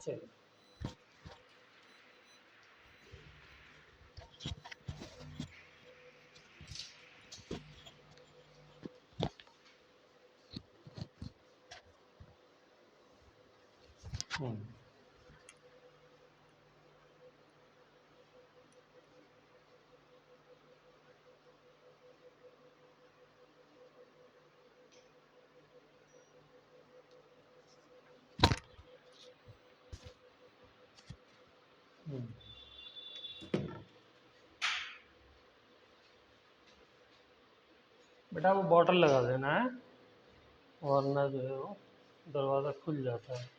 चलिए हम्म, हम्म। बेटा वो बॉटल लगा देना है, वरना जो है वो दरवाज़ा खुल जाता है।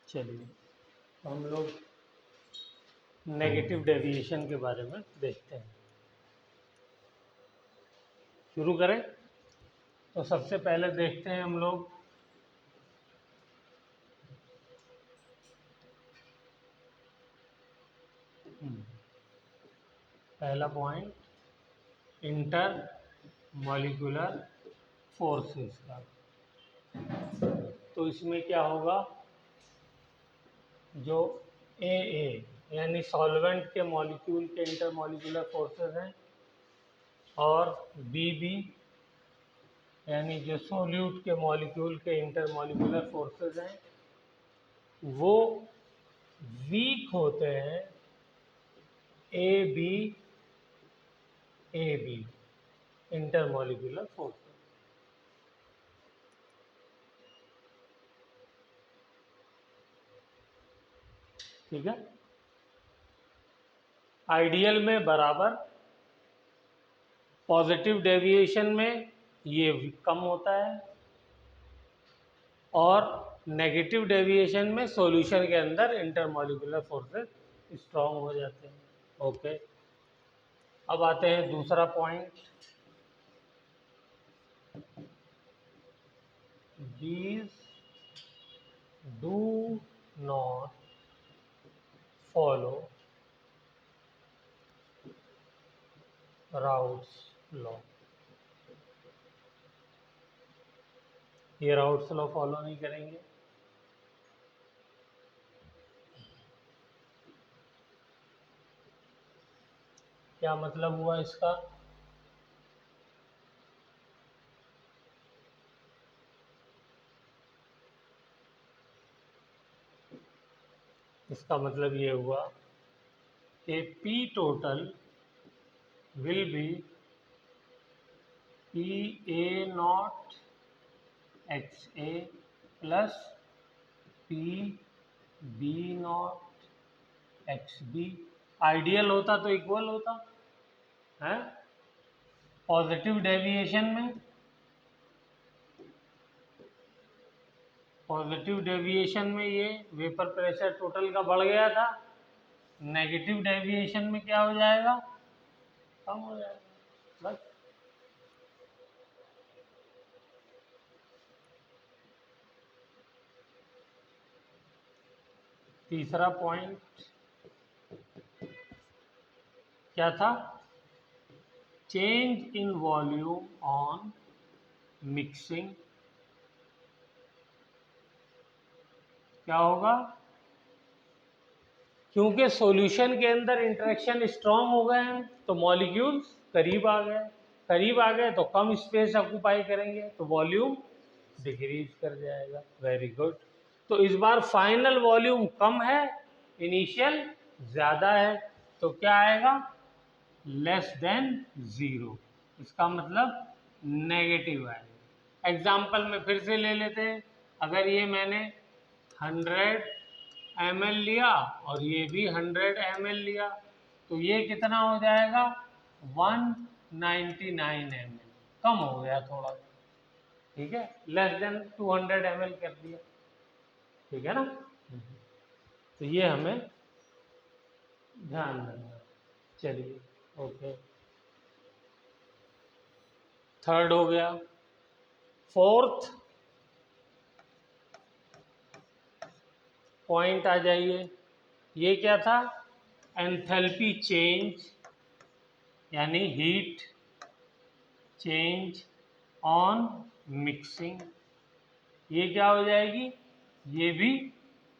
चलिए हम लोग नेगेटिव डेविएशन के बारे में देखते हैं। शुरू करें तो सबसे पहले देखते हैं हम लोग पहला पॉइंट इंटर मॉलिक्यूलर फोर्सेस का। तो इसमें क्या होगा, जो ए यानी सॉल्वेंट के मॉलिक्यूल के इंटर मॉलिक्यूलर फोर्सेस हैं, और बी यानी जो सोल्यूट के मॉलिक्यूल के इंटर मॉलिक्यूलर फोर्सेस हैं, वो वीक होते हैं A B intermolecular forces. ठीक है, आइडियल में बराबर, पॉजिटिव डेविएशन में ये कम होता है, और नेगेटिव डेविएशन में सॉल्यूशन के अंदर इंटरमॉलिक्यूलर फोर्सेस स्ट्रांग हो जाते हैं। ओके, अब आते हैं दूसरा point. These do not follow Raoult's law। ये राउट्स लॉ फॉलो नहीं करेंगे। क्या मतलब हुआ इसका? इसका मतलब ये हुआ कि P total will be P A nought x A plus P B nought x B. Ideal होता तो इक्वल होता है। पॉजिटिव डेविएशन में, ये वेपर प्रेशर टोटल का बढ़ गया था। नेगेटिव डेविएशन में क्या हो जाएगा, कम हो जाएगा। बस तीसरा पॉइंट क्या था, change in volume on mixing. क्या होगा, क्योंकि सॉल्यूशन के अंदर इंटरेक्शन स्ट्रांग हो गए हैं तो मॉलिक्यूल्स करीब आ गए तो कम स्पेस ऑक्यूपाई करेंगे तो वॉल्यूम डिक्रीज कर जाएगा। Very good. तो इस बार फाइनल वॉल्यूम कम है, इनिशियल ज़्यादा है, तो क्या आएगा, लेस देन ज़ीरो। इसका मतलब नेगेटिव आएगा। एग्जाम्पल में फिर से ले लेते हैं। अगर ये मैंने 100 ml लिया और ये भी 100 ml लिया, तो ये कितना हो जाएगा, 199 ml। कम हो गया थोड़ा, ठीक है, लेस देन 200 ml कर दिया। ठीक है ना, तो ये हमें ध्यान रखना। चलिए, ओके, थर्ड हो गया। फोर्थ पॉइंट आ जाइए। ये क्या था, एंथैल्पी चेंज यानी हीट चेंज ऑन मिक्सिंग, ये क्या हो जाएगी, ये भी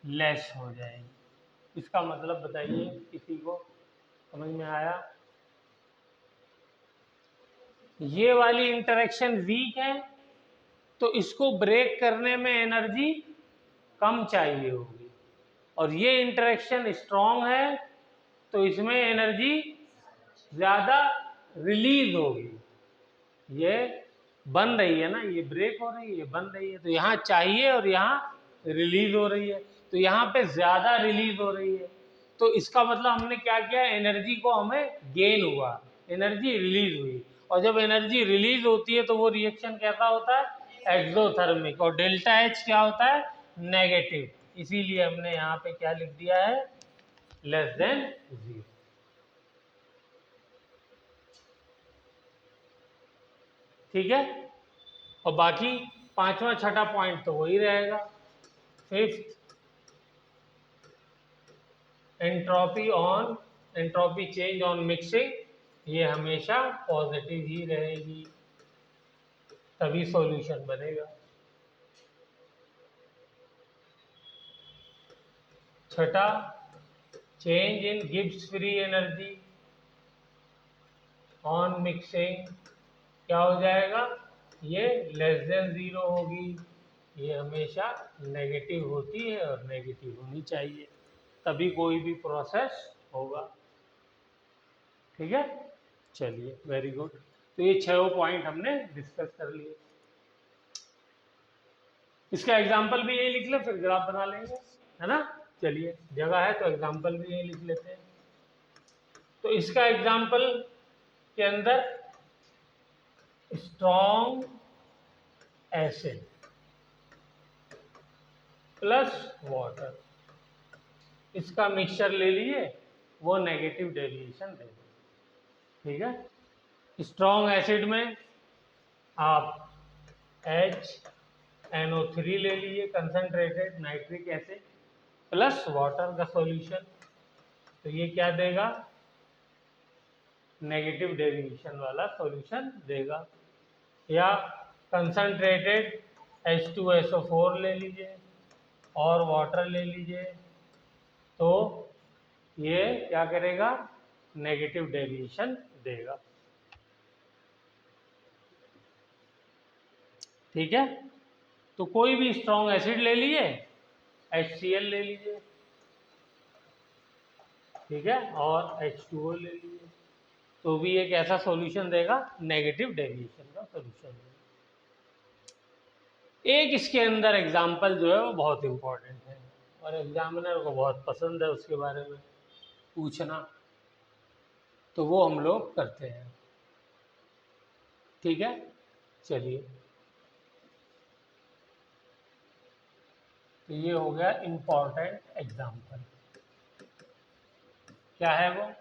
लेस हो जाएगी। इसका मतलब बताइए, किसी को समझ में आया? ये वाली इंटरेक्शन वीक है तो इसको ब्रेक करने में एनर्जी कम चाहिए होगी, और ये इंटरेक्शन स्ट्रॉन्ग है तो इसमें एनर्जी ज़्यादा रिलीज होगी। ये बन रही है ना, ये ब्रेक हो रही है, ये बन रही है, तो यहाँ चाहिए और यहाँ रिलीज हो रही है, तो यहाँ पे ज़्यादा रिलीज हो रही है। तो इसका मतलब हमने क्या किया, एनर्जी को हमें गेन हुआ, एनर्जी रिलीज हुई, और जब एनर्जी रिलीज होती है तो वो रिएक्शन कैसा होता है, एक्सोथर्मिक, और डेल्टा एच क्या होता है, नेगेटिव। इसीलिए हमने यहाँ पे क्या लिख दिया है, लेस देन 0। ठीक है, और बाकी पांचवा छठा पॉइंट तो वही रहेगा। Fifth, entropy change on mixing, ये हमेशा पॉजिटिव ही रहेगी, तभी सॉल्यूशन बनेगा। छठा, change in Gibbs free energy on mixing, क्या हो जाएगा, ये लेस देन 0 होगी, ये हमेशा नेगेटिव होती है और नेगेटिव होनी चाहिए, तभी कोई भी प्रोसेस होगा। ठीक है, चलिए, वेरी गुड। तो ये 6 पॉइंट हमने डिस्कस कर लिए। इसका एग्जाम्पल भी यही लिख ले, फिर ग्राफ बना लेंगे, है ना। चलिए, जगह है तो एग्जाम्पल भी यही लिख लेते हैं। तो इसका एग्जाम्पल के अंदर स्ट्रॉन्ग एसिड प्लस वाटर, इसका मिक्सचर ले लिए, वो नेगेटिव डेविएशन दे दे। ठीक है, स्ट्रॉन्ग एसिड में आप HNO3 ले लीजिए, concentrated nitric acid, plus water का सॉल्यूशन, तो ये क्या देगा, नेगेटिव डेविएशन वाला सॉल्यूशन देगा। या कंसंट्रेटेड H2SO4 ले लीजिए और वाटर ले लीजिए, तो ये क्या करेगा, नेगेटिव डेविएशन देगा। ठीक है, तो कोई भी स्ट्रॉन्ग एसिड ले लीजिए, HCl ले लीजिए, ठीक है, और H2O ले लीजिए, तो भी एक ऐसा सॉल्यूशन देगा, नेगेटिव डेविएशन का सॉल्यूशन देगा। एक इसके अंदर एग्जाम्पल जो है वो बहुत इंपॉर्टेंट है और एग्जामिनर को बहुत पसंद है उसके बारे में पूछना, तो वो हम लोग करते हैं। ठीक है, चलिए, तो ये हो गया इंपॉर्टेंट एग्जाम्पल। क्या है वो,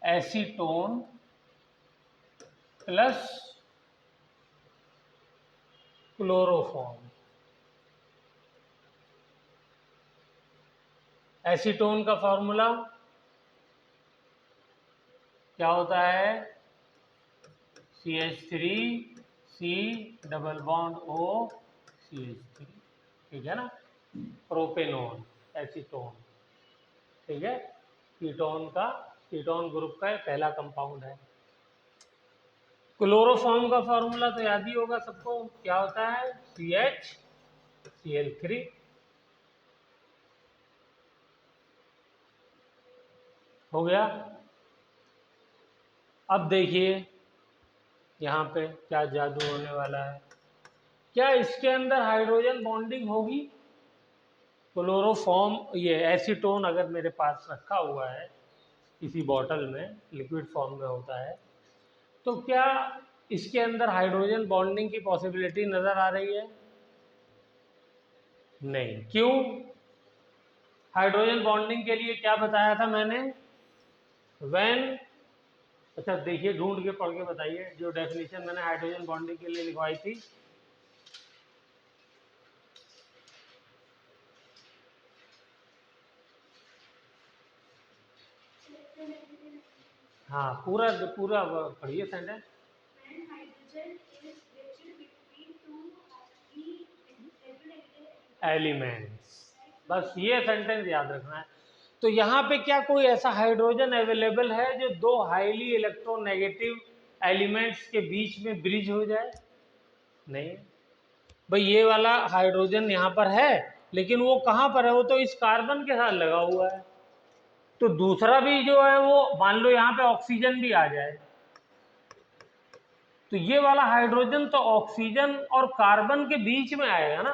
एसीटोन प्लस क्लोरोफॉर्म। एसीटोन का फॉर्मूला क्या होता है, CH3C double bond O CH3, ठीक है ना, प्रोपेनोन, एसीटोन, ठीक है, कीटोन ग्रुप का पहला कंपाउंड है। क्लोरोफॉर्म का फॉर्मूला तो याद ही होगा सबको, क्या होता है, CHCl3। हो गया। अब देखिए यहाँ पे क्या जादू होने वाला है, क्या इसके अंदर हाइड्रोजन बॉन्डिंग होगी, क्लोरोफॉर्म, ये एसीटोन अगर मेरे पास रखा हुआ है किसी बॉटल में, लिक्विड फॉर्म में होता है, तो क्या इसके अंदर हाइड्रोजन बॉन्डिंग की पॉसिबिलिटी नजर आ रही है, नहीं, क्यों, हाइड्रोजन बॉन्डिंग के लिए क्या बताया था मैंने, व्हेन, अच्छा देखिए ढूंढ के पढ़ के बताइए जो डेफिनेशन मैंने हाइड्रोजन बॉन्डिंग के लिए लिखवाई थी। हाँ, पूरा पूरा पढ़िए सेंटेंस। एलिमेंट्स। बस ये सेंटेंस याद रखना है। तो यहाँ पे क्या कोई ऐसा हाइड्रोजन अवेलेबल है जो दो हाईली इलेक्ट्रोनेगेटिव एलिमेंट्स के बीच में ब्रिज हो जाए? नहीं भाई, ये वाला हाइड्रोजन यहाँ पर है, लेकिन वो कहाँ पर है? वो तो इस कार्बन के साथ लगा हुआ है। तो दूसरा भी जो है वो, मान लो यहाँ पे ऑक्सीजन भी आ जाए, तो ये वाला हाइड्रोजन तो ऑक्सीजन और कार्बन के बीच में आएगा ना,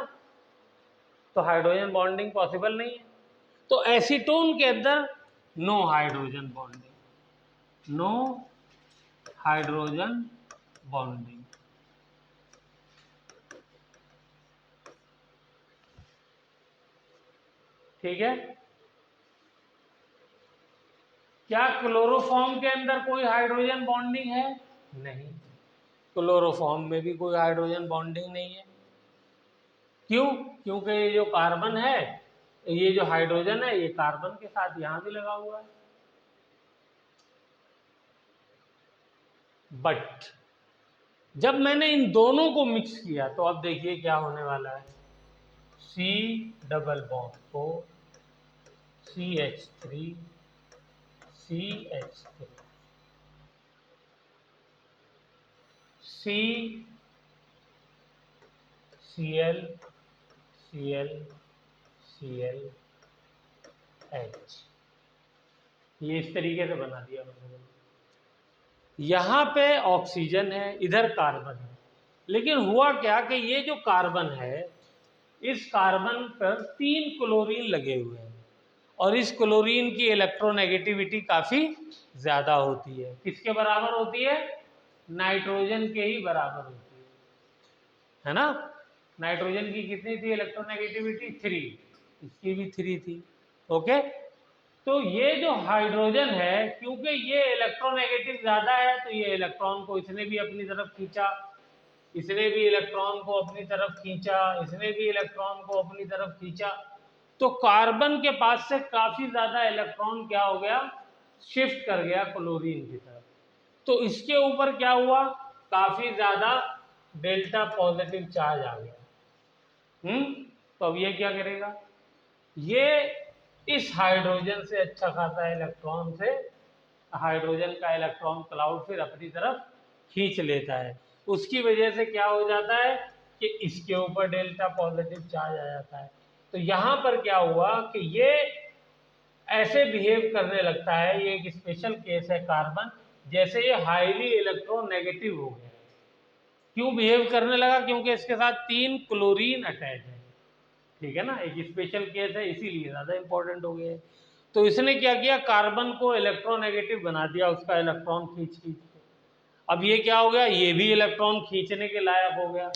तो हाइड्रोजन बॉन्डिंग पॉसिबल नहीं है। तो एसीटोन के अंदर no hydrogen bonding, no hydrogen bonding. ठीक है। क्या क्लोरोफॉर्म के अंदर कोई हाइड्रोजन बॉन्डिंग है? नहीं, क्लोरोफॉर्म में भी कोई हाइड्रोजन बॉन्डिंग नहीं है। क्यों? क्योंकि ये जो कार्बन है, ये जो हाइड्रोजन है, ये कार्बन के साथ यहां भी लगा हुआ है। बट जब मैंने इन दोनों को मिक्स किया तो अब देखिए क्या होने वाला है। C डबल बॉन्ड को CH3 CH3 C Cl Cl Cl H, ये इस तरीके से बना दिया मैंने। यहाँ पे ऑक्सीजन है, इधर कार्बन है, लेकिन हुआ क्या कि ये जो कार्बन है, इस कार्बन पर 3 क्लोरीन लगे हुए हैं, और इस क्लोरीन की इलेक्ट्रोनेगेटिविटी काफ़ी ज़्यादा होती है। किसके बराबर होती है? नाइट्रोजन के ही बराबर होती है ना। नाइट्रोजन की कितनी थी इलेक्ट्रोनेगेटिविटी? 3, इसकी भी 3 थी। ओके। तो ये जो हाइड्रोजन है, क्योंकि ये इलेक्ट्रोनेगेटिव ज़्यादा है, तो ये इलेक्ट्रॉन को इसने भी अपनी तरफ खींचा, इसने भी इलेक्ट्रॉन को अपनी तरफ खींचा, इसने भी इलेक्ट्रॉन को अपनी तरफ खींचा। तो कार्बन के पास से काफ़ी ज़्यादा इलेक्ट्रॉन क्या हो गया? शिफ्ट कर गया क्लोरीन की तरफ। तो इसके ऊपर क्या हुआ? काफ़ी ज़्यादा डेल्टा पॉजिटिव चार्ज आ गया। तो अब ये क्या करेगा? ये इस हाइड्रोजन से अच्छा खासा इलेक्ट्रॉन से हाइड्रोजन का इलेक्ट्रॉन क्लाउड फिर अपनी तरफ खींच लेता है। उसकी वजह से क्या हो जाता है कि इसके ऊपर डेल्टा पॉजिटिव चार्ज आ जाता है। तो यहाँ पर क्या हुआ कि ये ऐसे बिहेव करने लगता है, ये एक स्पेशल केस है कार्बन, जैसे ये हाईली इलेक्ट्रोनेगेटिव हो गया। क्यों बिहेव करने लगा? क्योंकि इसके साथ 3 क्लोरीन अटैच है। ठीक है ना, एक स्पेशल केस है, इसीलिए ज़्यादा इंपॉर्टेंट हो गया है। तो इसने क्या किया? कार्बन को इलेक्ट्रोनेगेटिव बना दिया, उसका इलेक्ट्रॉन खींच खींच के। अब ये क्या हो गया? ये भी इलेक्ट्रॉन खींचने के लायक हो गया,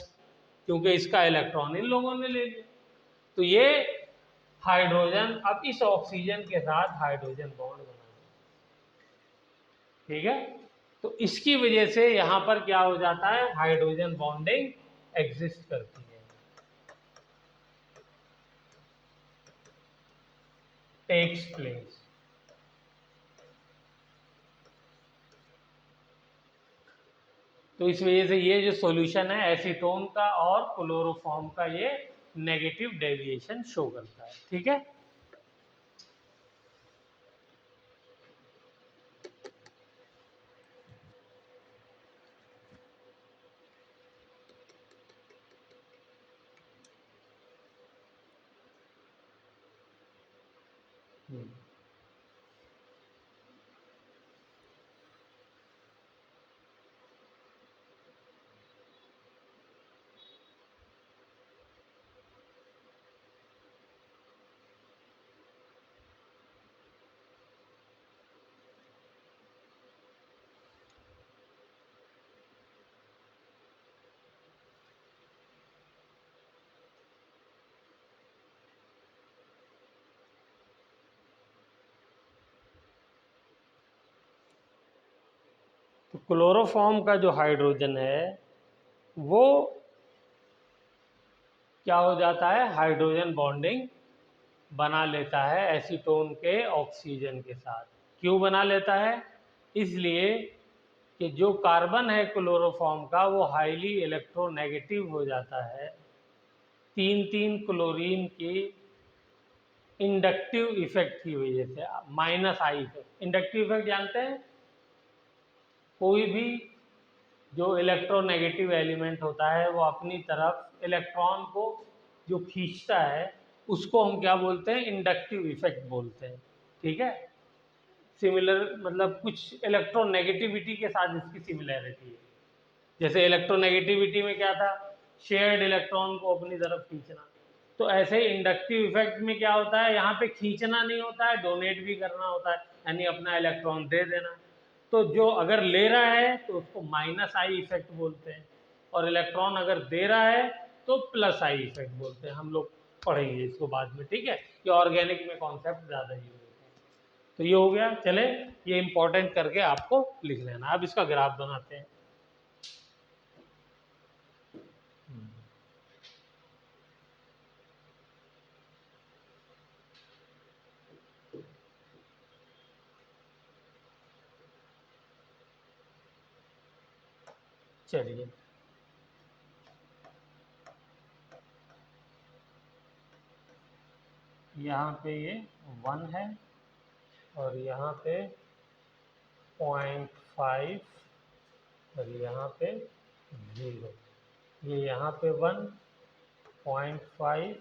क्योंकि इसका इलेक्ट्रॉन इन लोगों ने ले लिया। तो ये हाइड्रोजन अब इस ऑक्सीजन के साथ हाइड्रोजन बॉन्ड बना दिया। ठीक है। तो इसकी वजह से यहां पर क्या हो जाता है? हाइड्रोजन बॉन्डिंग एग्जिस्ट करती है, टेक्स प्लेस। तो इस वजह से ये जो सॉल्यूशन है एसीटोन का और क्लोरोफॉर्म का, ये नेगेटिव डेविएशन शो करता है। ठीक है। तो क्लोरोफॉर्म का जो हाइड्रोजन है वो क्या हो जाता है? हाइड्रोजन बॉन्डिंग बना लेता है एसीटोन के ऑक्सीजन के साथ। क्यों बना लेता है? इसलिए कि जो कार्बन है क्लोरोफॉर्म का, वो हाईली इलेक्ट्रोनेगेटिव हो जाता है, 3 क्लोरीन की इंडक्टिव इफेक्ट की वजह से minus I effect. Inductive effect जानते हैं, कोई भी जो इलेक्ट्रोनेगेटिव एलिमेंट होता है वो अपनी तरफ इलेक्ट्रॉन को जो खींचता है उसको हम क्या बोलते हैं, इंडक्टिव इफेक्ट बोलते हैं। ठीक है, सिमिलर मतलब कुछ इलेक्ट्रोनेगेटिविटी के साथ इसकी सिमिलैरिटी है। जैसे इलेक्ट्रोनेगेटिविटी में क्या था, शेयर्ड इलेक्ट्रॉन को अपनी तरफ खींचना, तो ऐसे ही इंडक्टिव इफेक्ट में क्या होता है, यहाँ पे खींचना नहीं होता है, डोनेट भी करना होता है, यानी अपना इलेक्ट्रॉन दे देना। तो जो अगर ले रहा है तो उसको माइनस आई इफेक्ट बोलते हैं, और इलेक्ट्रॉन अगर दे रहा है तो प्लस आई इफेक्ट बोलते हैं। हम लोग पढ़ेंगे इसको बाद में, ठीक है, ये ऑर्गेनिक में कॉन्सेप्ट ज़्यादा यूज होता है। तो ये हो गया, चले ये इंपॉर्टेंट करके आपको लिख लेना। अब इसका ग्राफ बनाते हैं। चलिए, यहाँ पे ये 1 है और यहाँ पे 0.5 और यहाँ पे 0, ये यहाँ पे 1, 0.5,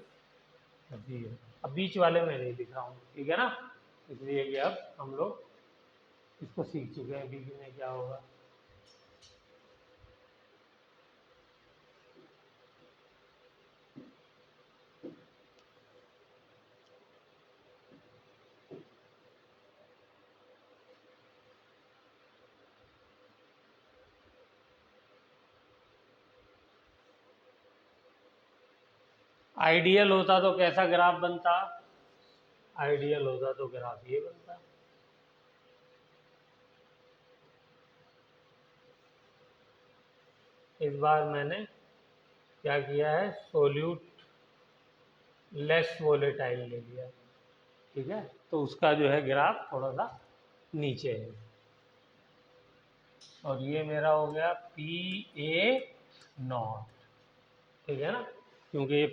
0। अब बीच वाले में नहीं लिख रहा हूँ, ठीक है ना, इसलिए कि अब हम लोग इसको सीख चुके हैं बीच में क्या होगा। आइडियल होता तो कैसा ग्राफ बनता, आइडियल होता तो ग्राफ ये बनता। इस बार मैंने क्या किया है, सोल्यूट लेस वोलेटाइल ले लिया, ठीक है, तो उसका जो है ग्राफ थोड़ा सा नीचे है। और ये मेरा हो गया PA0, ठीक है ना, क्योंकि ये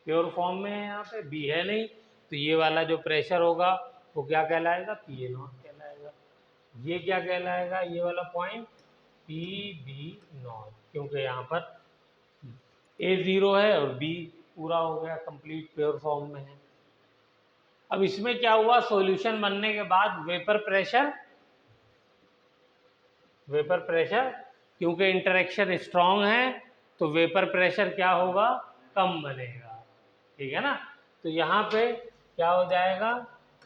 प्योर फॉर्म में है, यहाँ पे बी है नहीं, तो ये वाला जो प्रेशर होगा वो क्या कहलाएगा, PA0 कहलाएगा। ये क्या कहलाएगा, ये वाला पॉइंट PB0, क्योंकि यहाँ पर A0 है और B पूरा हो गया, कंप्लीट प्योर फॉर्म में है। अब इसमें क्या हुआ, सॉल्यूशन बनने के बाद वेपर प्रेशर क्योंकि इंटरेक्शन स्ट्रांग है तो वेपर प्रेशर क्या होगा, कम बनेगा, ठीक है ना। तो यहाँ पे क्या हो जाएगा,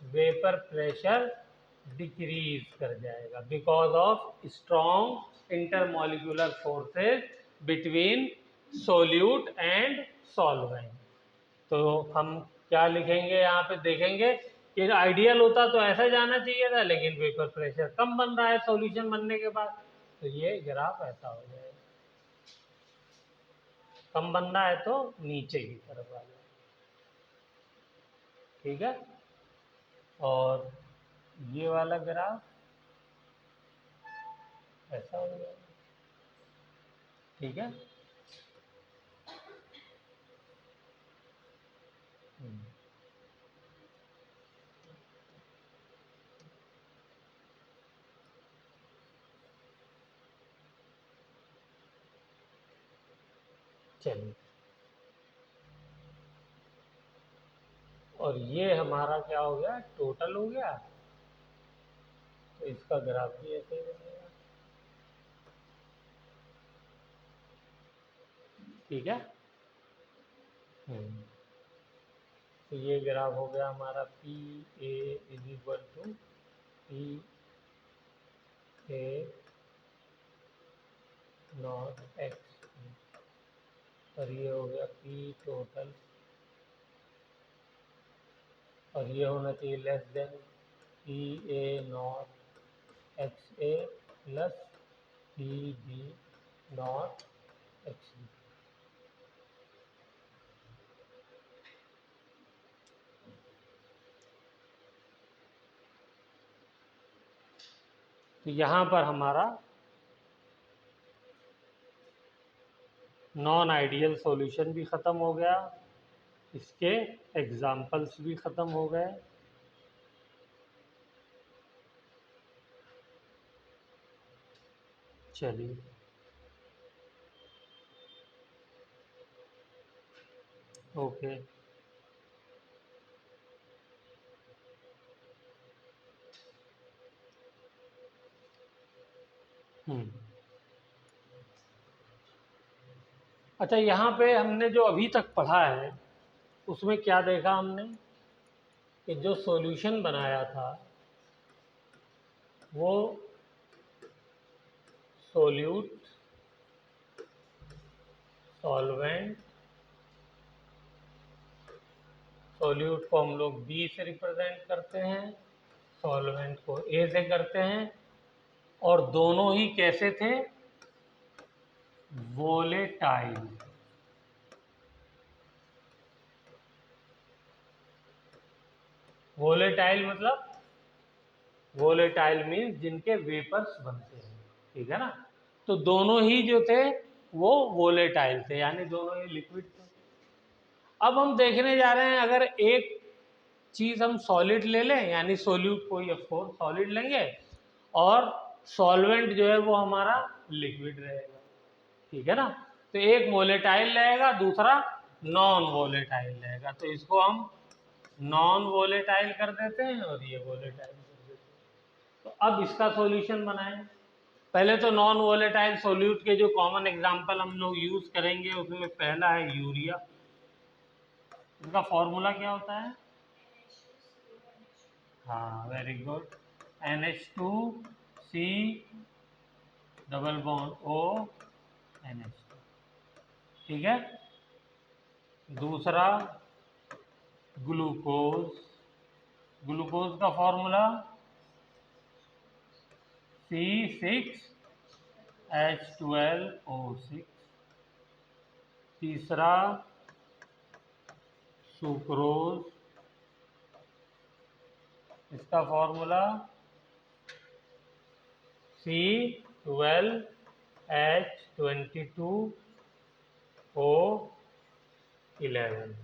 वेपर प्रेशर डिक्रीज कर जाएगा because of strong intermolecular forces between solute and solvent. तो हम क्या लिखेंगे, यहाँ पे देखेंगे कि आइडियल होता तो ऐसा जाना चाहिए था, लेकिन वेपर प्रेशर कम बन रहा है सॉल्यूशन बनने के बाद, तो ये ग्राफ ऐसा हो जाएगा। कम बन रहा है तो नीचे की तरफ आ जाए, ठीक है। और ये वाला ग्राफ ऐसा हो जाएगा, ठीक है। चलिए, और ये हमारा क्या हो गया, टोटल हो गया, तो इसका ग्राफ भी ऐसे ही बनेगा, ठीक है। तो ये ग्राफ हो गया हमारा PA is equal to PA0x, और ये हो गया P टोटल, और ये होना चाहिए less than PA0XA plus PB0XB। तो यहाँ पर हमारा नॉन आइडियल सॉल्यूशन भी ख़त्म हो गया, इसके एग्जाम्पल्स भी ख़त्म हो गए। चलिए ओके। अच्छा, यहाँ पे हमने जो अभी तक पढ़ा है उसमें क्या देखा हमने कि जो सॉल्यूशन बनाया था वो सोल्यूट, सॉल्वेंट, सोल्यूट को हम लोग बी से रिप्रेजेंट करते हैं, सॉल्वेंट को ए से करते हैं, और दोनों ही कैसे थे? वोलेटाइल। वोलेटाइल मतलब, वोलेटाइल मीन्स जिनके वेपर्स बनते हैं, ठीक है ना। तो दोनों ही जो थे वो वोलेटाइल थे, यानी दोनों ही लिक्विड थे। अब हम देखने जा रहे हैं, अगर एक चीज़ हम सॉलिड ले लें, यानी सोल्यूट कोई ऑफ कोर्स सॉलिड लेंगे, और सॉल्वेंट जो है वो हमारा लिक्विड रहेगा, ठीक है ना। तो एक वोलेटाइल रहेगा, दूसरा नॉन वोलेटाइल रहेगा, तो इसको हम नॉन वोलेटाइल कर देते हैं और ये वोलेटाइल कर देते हैं। तो अब इसका सॉल्यूशन बनाएं। पहले तो नॉन वोलेटाइल सॉल्यूट के जो कॉमन एग्जांपल हम लोग यूज करेंगे उसमें पहला है यूरिया। इसका फॉर्मूला क्या होता है? हाँ, very good. NH2C double bond O NH2, ठीक है। दूसरा ग्लूकोज। ग्लूकोज का फॉर्मूला C6H12O6। तीसरा सुक्रोज, इसका फॉर्मूला C12H22O11।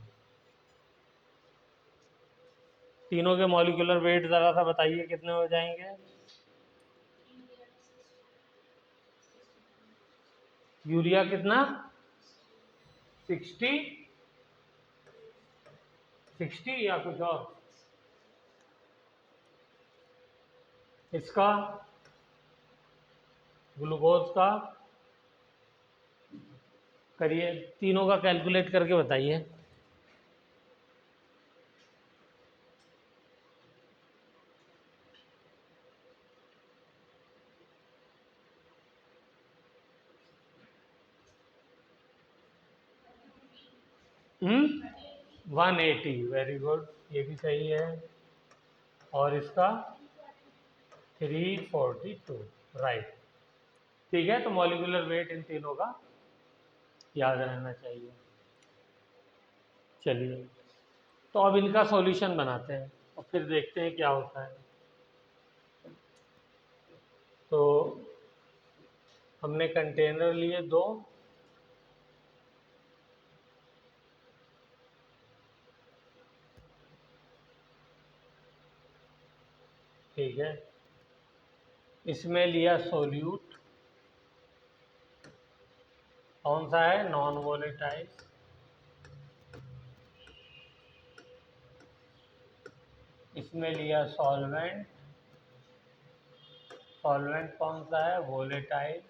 तीनों के मॉलिक्यूलर वेट ज़रा सा बताइए कितने हो जाएंगे? यूरिया कितना? 60, 60 या कुछ और? इसका ग्लूकोज का करिए, तीनों का कैलकुलेट करके बताइए। हम्म, 180, वेरी गुड, ये भी सही है। और इसका 342, राइट। ठीक है, तो मॉलिक्यूलर वेट इन तीनों का याद रहना चाहिए। चलिए, तो अब इनका सॉल्यूशन बनाते हैं और फिर देखते हैं क्या होता है। तो हमने कंटेनर लिए दो, ठीक है। इसमें लिया सोल्यूट, कौन सा है? Non volatile. इसमें लिया सॉल्वेंट, सॉल्वेंट कौन सा है? वोलेटाइल।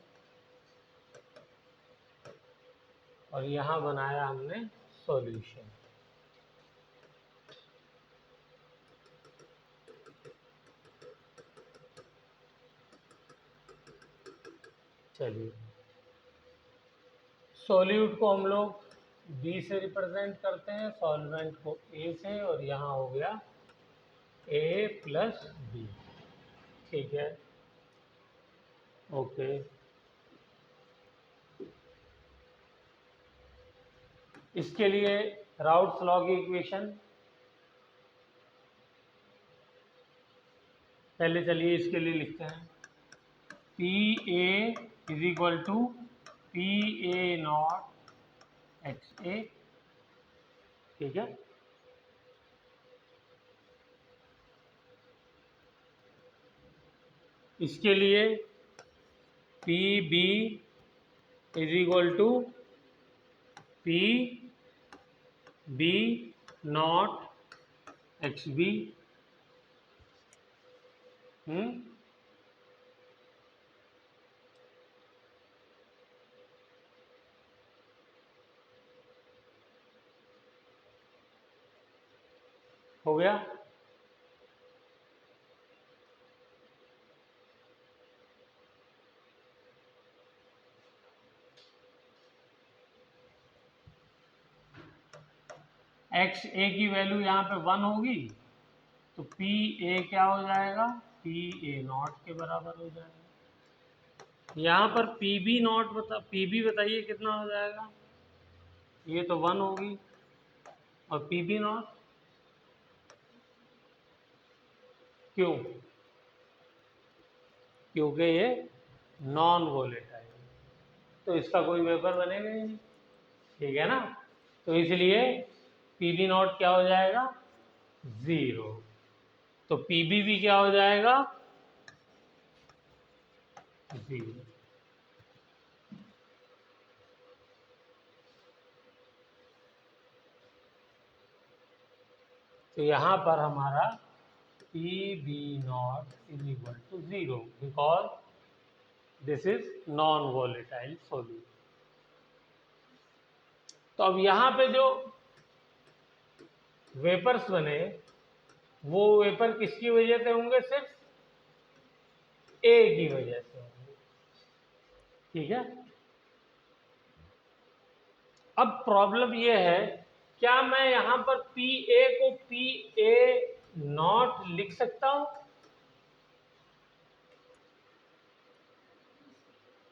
और यहाँ बनाया हमने सॉल्यूशन। चलिए, सॉल्यूट को हम लोग बी से रिप्रेजेंट करते हैं, सॉल्वेंट को ए से, और यहाँ हो गया A+B, ठीक है, ओके। इसके लिए राउट्स लॉ की इक्वेशन पहले, चलिए इसके लिए लिखते हैं। P A is equal to P A not x A, ठीक है। इसके लिए P B is equal to P B not x B. हो गया। एक्स ए की वैल्यू यहाँ पे 1 होगी, तो पी ए क्या हो जाएगा, पी ए नॉट के बराबर हो जाएगा। यहाँ पर P B nought P B बताइए कितना हो जाएगा, ये तो 1 होगी, और पी बी नॉट क्यों, क्योंकि ये नॉन वोलेटाइल, तो इसका कोई वेपर बनेगा ही नहीं, ठीक है ना। तो इसलिए पी बी नॉट क्या हो जाएगा, 0। तो पी बी भी क्या हो जाएगा, 0। तो यहाँ पर हमारा P B nought is equal to 0 because this is non volatile solute. तो अब यहाँ पे जो वेपर्स बने वो वेपर किसकी वजह से होंगे, सिर्फ ए की वजह से होंगे, ठीक है। अब प्रॉब्लम ये है, क्या मैं यहां पर पी ए को पी ए नॉट लिख सकता हूं,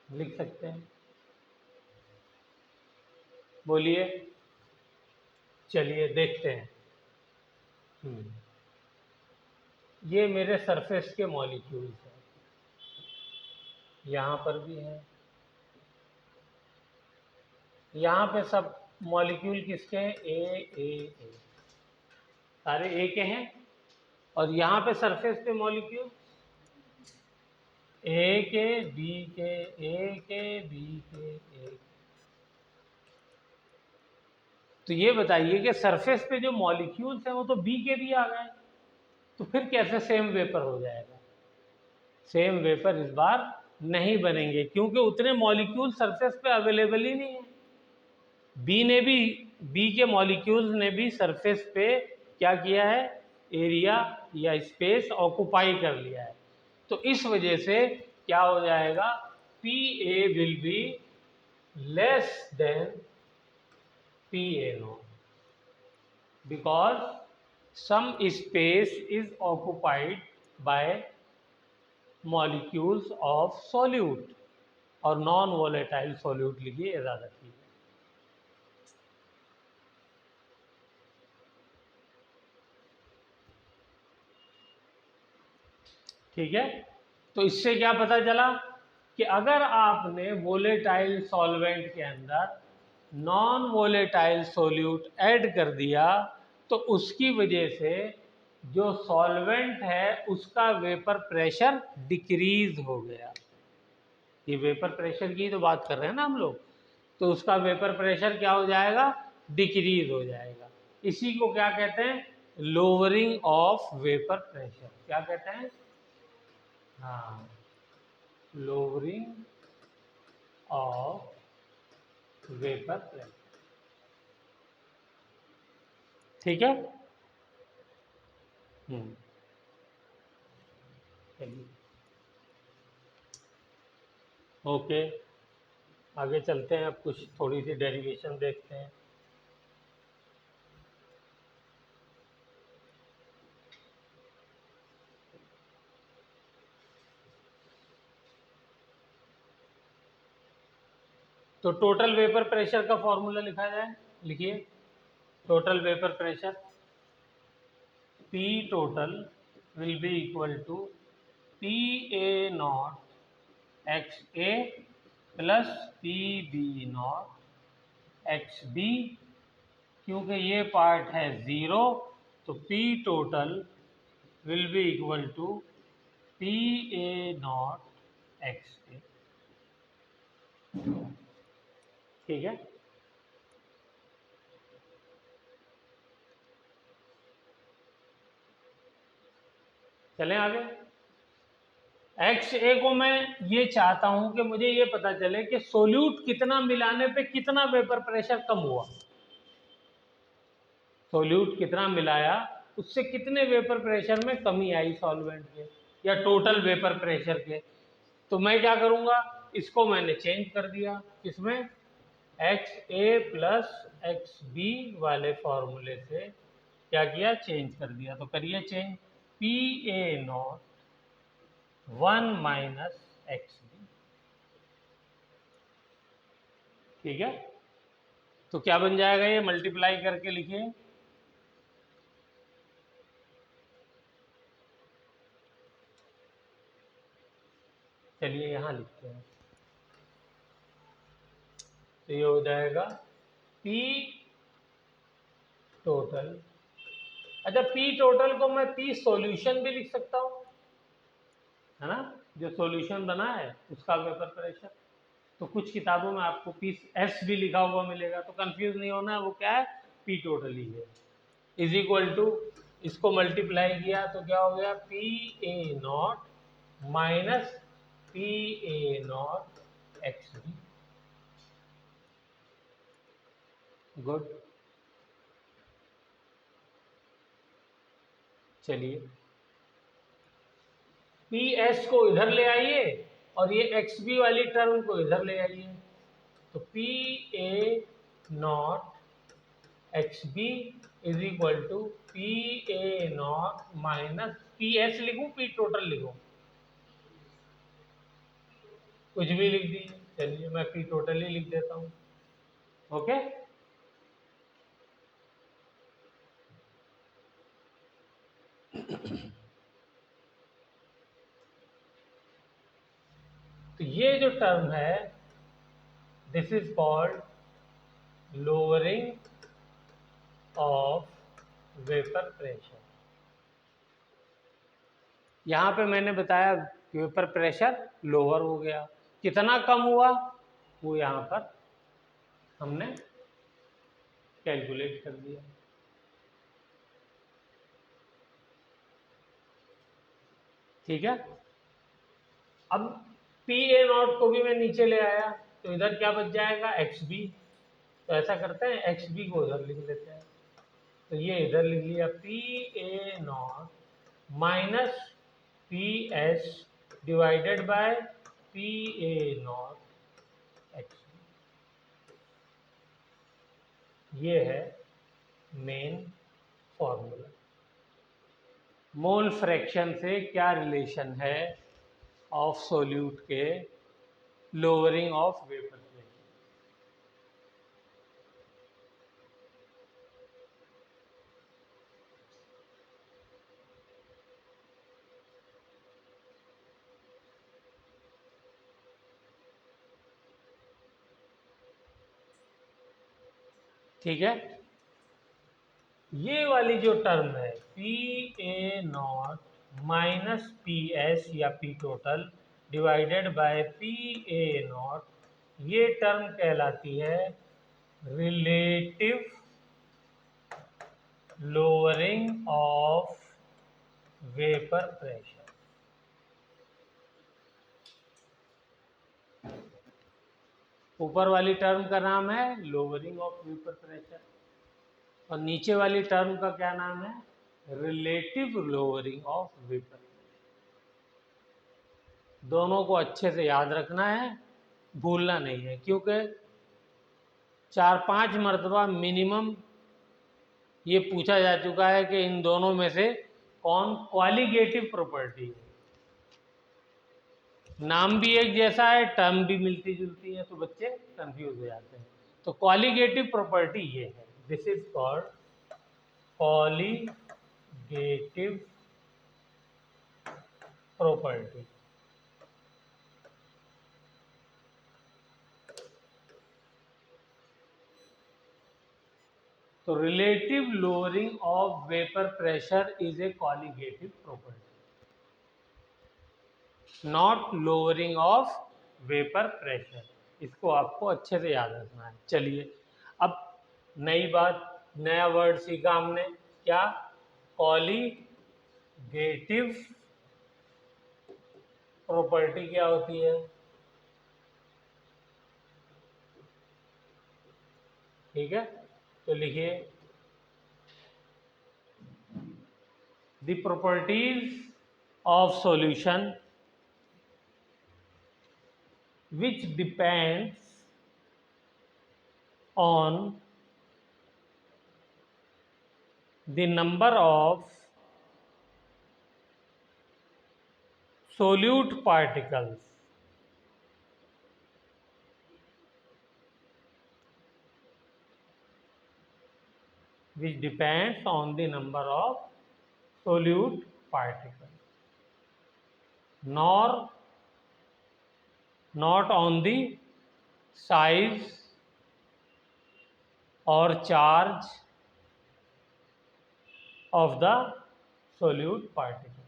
लिख सकते हैं, बोलिए, चलिए देखते हैं। ये मेरे सरफेस के मॉलिक्यूल्स हैं, यहां पर भी है, यहाँ पे सब मॉलिक्यूल किसके हैं, ए, सारे ए के हैं, और यहाँ पे सरफेस पे मॉलिक्यूल ए के, बी के, ए के, बी के, ए। तो ये बताइए कि सरफेस पे जो मॉलिक्यूल्स हैं वो तो बी के भी आ गए, तो फिर कैसे सेम वेपर हो जाएगा। सेम वेपर इस बार नहीं बनेंगे, क्योंकि उतने मॉलिक्यूल सरफेस पे अवेलेबल ही नहीं है। बी के मॉलिक्यूल्स ने भी सरफेस पे क्या किया है, एरिया या स्पेस ऑक्युपाई कर लिया है। तो इस वजह से क्या हो जाएगा, P A will be less than P A not, because some space is occupied by molecules of solute, और नॉन वोलेटाइल सॉल्यूट लिखिए ज़्यादा ठीक है। ठीक है, तो इससे क्या पता चला कि अगर आपने वोलेटाइल सॉल्वेंट के अंदर नॉन वोलेटाइल सॉल्यूट ऐड कर दिया तो उसकी वजह से जो सॉल्वेंट है उसका वेपर प्रेशर डिक्रीज हो गया। ये वेपर प्रेशर की तो बात कर रहे हैं ना हम लोग, तो उसका वेपर प्रेशर क्या हो जाएगा, डिक्रीज हो जाएगा। इसी को क्या कहते हैं, लोअरिंग ऑफ वेपर प्रेशर। क्या कहते हैं, हाँ, लोअरिंग ऑफ वेपर प्रेशर, ठीक है। चलिए ओके, आगे चलते हैं, अब कुछ थोड़ी सी डेरिवेशन देखते हैं। तो टोटल वेपर प्रेशर का फॉर्मूला लिखा जाए, लिखिए। Total vapour pressure P total will be equal to PA naught XA plus PB naught X B, क्योंकि ये पार्ट है 0 तो P total will be equal to P A not x A. ठीक है, चलें आगे। एक्स ए को मैं ये चाहता हूं कि मुझे ये पता चले कि सोल्यूट कितना मिलाने पे कितना वेपर प्रेशर कम हुआ। सोल्यूट कितना मिलाया उससे कितने वेपर प्रेशर में कमी आई सॉल्वेंट के या टोटल वेपर प्रेशर के। तो मैं क्या करूंगा, इसको मैंने चेंज कर दिया, इसमें x A plus x B वाले फॉर्मूले से क्या किया, चेंज कर दिया। तो करिए change, P A nought 1 minus x B. ठीक है, तो क्या बन जाएगा, ये मल्टीप्लाई करके लिखिए, चलिए यहां लिखते हैं। तो ये हो जाएगा P टोटल। अच्छा, P टोटल को मैं P सॉल्यूशन भी लिख सकता हूँ, है ना, जो सॉल्यूशन बना है उसका वेपर प्रेशर। तो कुछ किताबों में आपको P S भी लिखा हुआ मिलेगा, तो कंफ्यूज नहीं होना है, वो क्या है, P टोटल ही है। इज इक्वल टू, इसको मल्टीप्लाई किया तो क्या हो गया, P A not minus P A not x B. Good, चलिए पी एस को इधर ले आइए और ये एक्स बी वाली टर्म को इधर ले आइए। तो P A not x B is equal to P A not minus P S लिखूं, पी टोटल लिखूं, कुछ भी लिख दीजिए। चलिए मैं पी टोटल ही लिख देता हूं। ओके, तो ये जो टर्म है this is called lowering of vapour pressure. यहाँ पे मैंने बताया वेपर प्रेशर लोअर हो गया, कितना कम हुआ वो यहाँ पर हमने कैलकुलेट कर दिया। ठीक है, अब पी ए नॉट को भी मैं नीचे ले आया, तो इधर क्या बच जाएगा, एक्स बी। तो ऐसा करते हैं, एक्स बी को उधर लिख लेते हैं। तो ये इधर लिख लिया, P A not minus P S divided by P A not x. ये है मेन फॉर्मूला। मोल फ्रैक्शन से क्या रिलेशन है ऑफ सोल्यूट के लोअरिंग ऑफ वेपर प्रेशर। ठीक है, ये वाली जो टर्म है P A not minus P S या P total divided by P A naught, ये टर्म कहलाती है relative lowering of vapour pressure. ऊपर वाली टर्म का नाम है लोअरिंग ऑफ वेपर प्रेशर और नीचे वाली टर्म का क्या नाम है, रिलेटिव लोअरिंग ऑफ वेपर। दोनों को अच्छे से याद रखना है, भूलना नहीं है, क्योंकि 4-5 मरतबा मिनिमम ये पूछा जा चुका है कि इन दोनों में से कौन क्वालिटेटिव प्रॉपर्टी है। नाम भी एक जैसा है, टर्म भी मिलती जुलती है, तो बच्चे कंफ्यूज हो जाते हैं। तो क्वालिटेटिव प्रॉपर्टी ये है, this is called qualitative property. तो relative lowering of vapour pressure is a colligative property, not lowering of vapour pressure. इसको आपको अच्छे से याद रखना है। चलिए अब नई बात, नया वर्ड सीखा हमने, क्या? कॉलिगेटिव प्रॉपर्टी क्या होती है? ठीक है, तो लिखिए the properties of solution which depends on the number of solute particles which depends on the number of solute particles, nor not on the size or charge of the solute particle,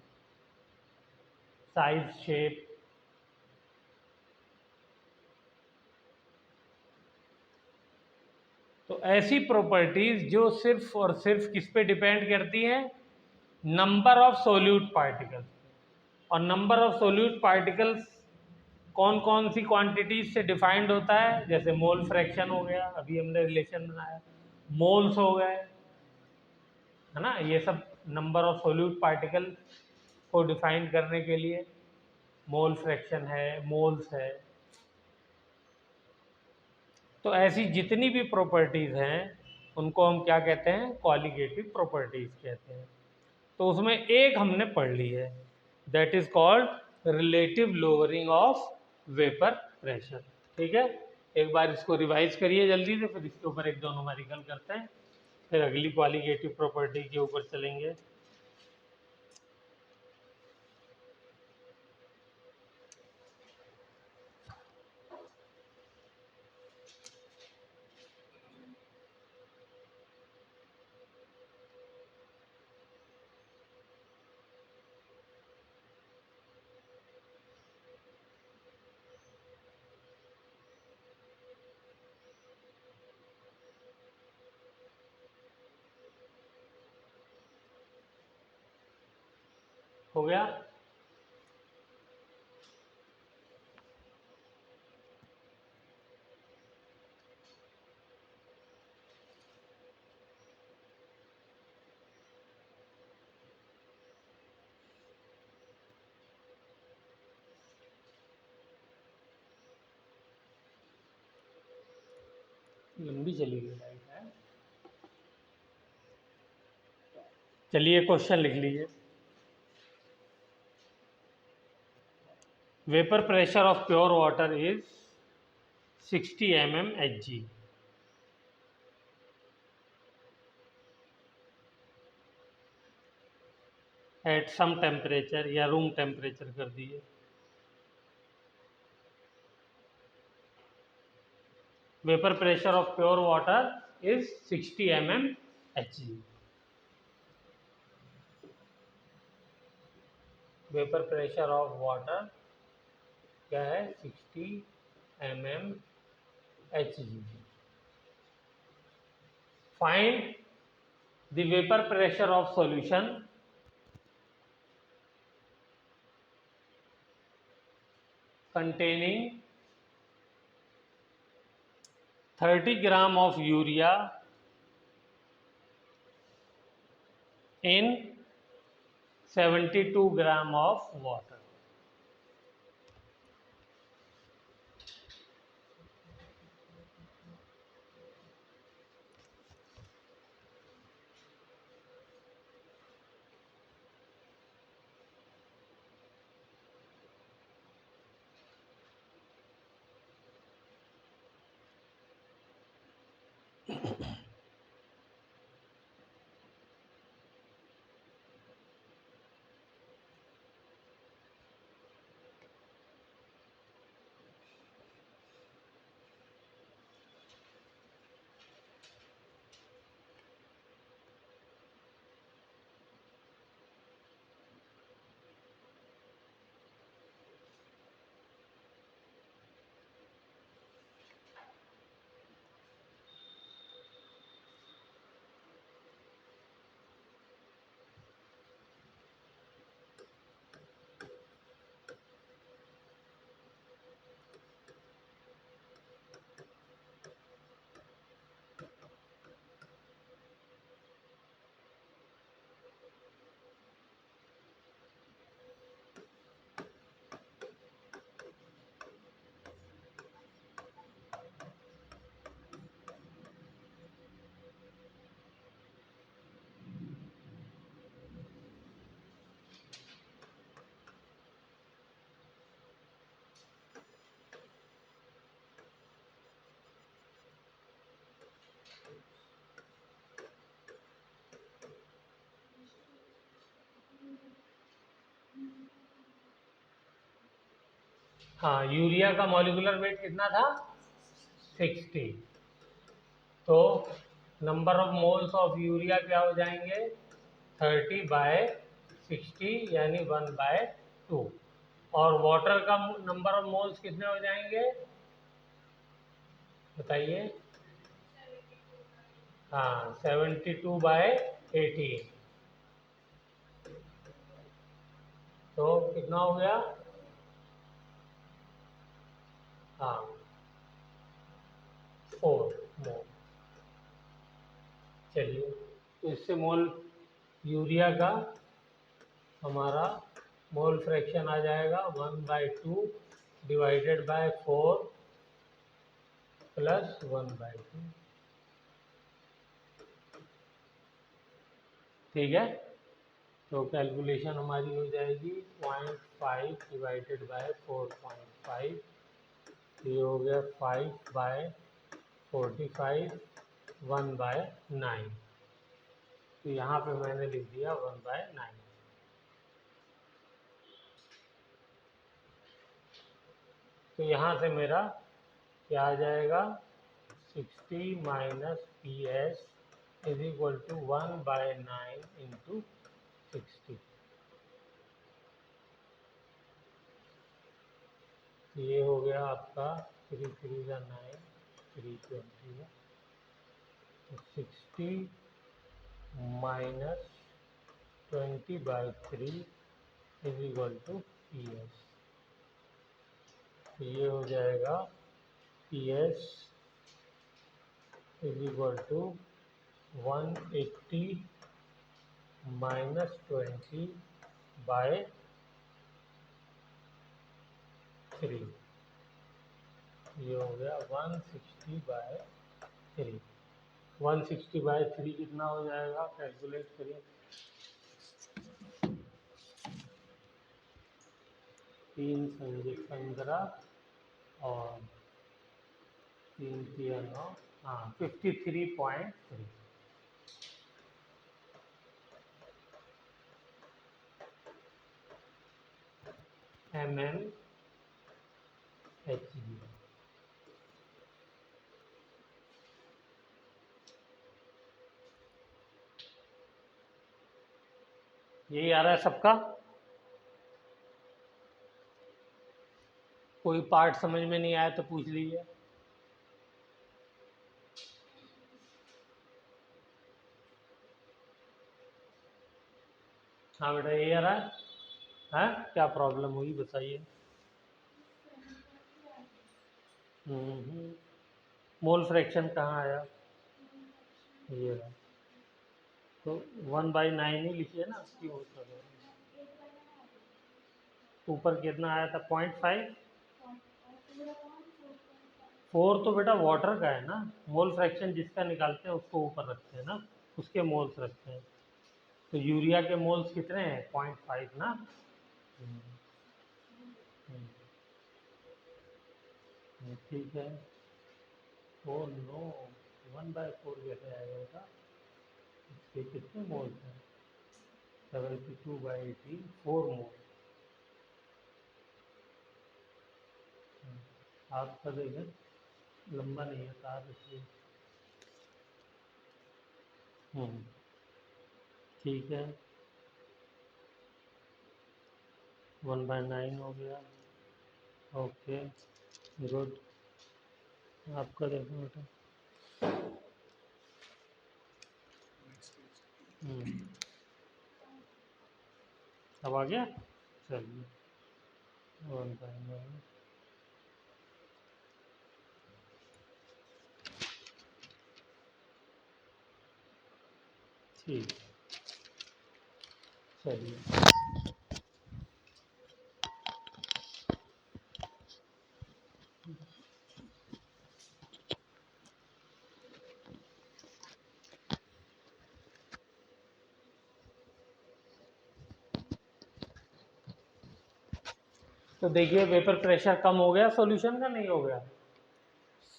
size, shape। तो ऐसी properties जो सिर्फ और सिर्फ किस पे depend करती हैं? Number of solute particles. और नंबर ऑफ सोल्यूट पार्टिकल्स कौन कौन सी क्वांटिटीज से डिफाइंड होता है? जैसे मोल फ्रैक्शन हो गया, अभी हमने रिलेशन बनाया, मोल्स हो गए, है ना, ये सब नंबर ऑफ सोल्यूट पार्टिकल को डिफाइन करने के लिए मोल फ्रैक्शन है, मोल्स है। तो ऐसी जितनी भी प्रॉपर्टीज हैं उनको हम क्या कहते हैं? कॉलिगेटिव प्रॉपर्टीज कहते हैं। तो उसमें एक हमने पढ़ ली है, that is called relative lowering of vapour pressure. ठीक है, एक बार इसको रिवाइज करिए जल्दी से, फिर इसके ऊपर एक दो न्यूमेरिकल करते हैं, फिर अगली क्वालिटेटिव प्रॉपर्टी के ऊपर चलेंगे। हो गया? लंबी चली गई लाइट है। चलिए क्वेश्चन लिख लीजिए। Vapour pressure of pure water is 60 mmHg at some temperature, या रूम टेम्परेचर कर दिए। Vapour pressure of pure water is 60 mmHg। Vapour pressure of water क्या है? 60 mmHg। Find the vapour pressure of solution containing 30 gram of urea in 72 gram of water। हाँ, urea का molecular weight कितना था 60, तो number of moles of urea क्या हो जाएंगे 30/60 यानी 1/2। और वाटर का नंबर ऑफ मोल्स कितने हो जाएंगे बताइए। हाँ, 72/18, तो कितना हो गया। हाँ, 4 मोल। चलिए, तो इससे मोल यूरिया का हमारा मोल फ्रैक्शन आ जाएगा 1/2 डिवाइडेड बाय 4 प्लस 1/2। ठीक है, तो कैलकुलेशन हमारी हो जाएगी 0.5 डिवाइडेड बाय 4.5, ये हो गया 5/45, 1/9। तो यहाँ पे मैंने लिख दिया 1/9। तो यहाँ से मेरा क्या आ जाएगा 60 minus P S is equal to 1/9 into 60। ये हो गया आपका 3 3 का 9, 320 है। तो 60 minus 20/3 is equal to P S. तो ये हो जाएगा P S is equal to 180 minus 20/3, ये हो गया 160/3। 160/3 कितना हो जाएगा कैलकुलेट करिए। 3×15 और 3×9, हाँ 53.3 mmHg। यही आ रहा है सबका। कोई पार्ट समझ में नहीं आया तो पूछ लीजिए। हाँ बेटा, यही आ रहा है। हाँ, क्या प्रॉब्लम हुई बताइए। मोल फ्रैक्शन कहाँ आया, ये रहा। तो 1/9 ही लिखिए ना, क्यों होता है। ऊपर कितना आया था 0.5। 4 तो बेटा वाटर का है ना, मोल फ्रैक्शन जिसका निकालते हैं उसको ऊपर रखते हैं ना, उसके मोल्स रखते हैं। तो यूरिया के मोल्स कितने हैं 0.5 ना। ठीक है। ओ नो, 1/4 कैसे आएगा बेटा, इसके कितने मोल्स हैं 72/18, 4 मोल। आपका देखें लंबा नहीं है तार इसलिए। ठीक है, 1/9 हो गया। Okay, good. आपका देखो बेटा। अब आ गया। चलिए, 1/9। ठीक, चलिए। तो देखिए वेपर प्रेशर कम हो गया सॉल्यूशन का, नहीं हो गया।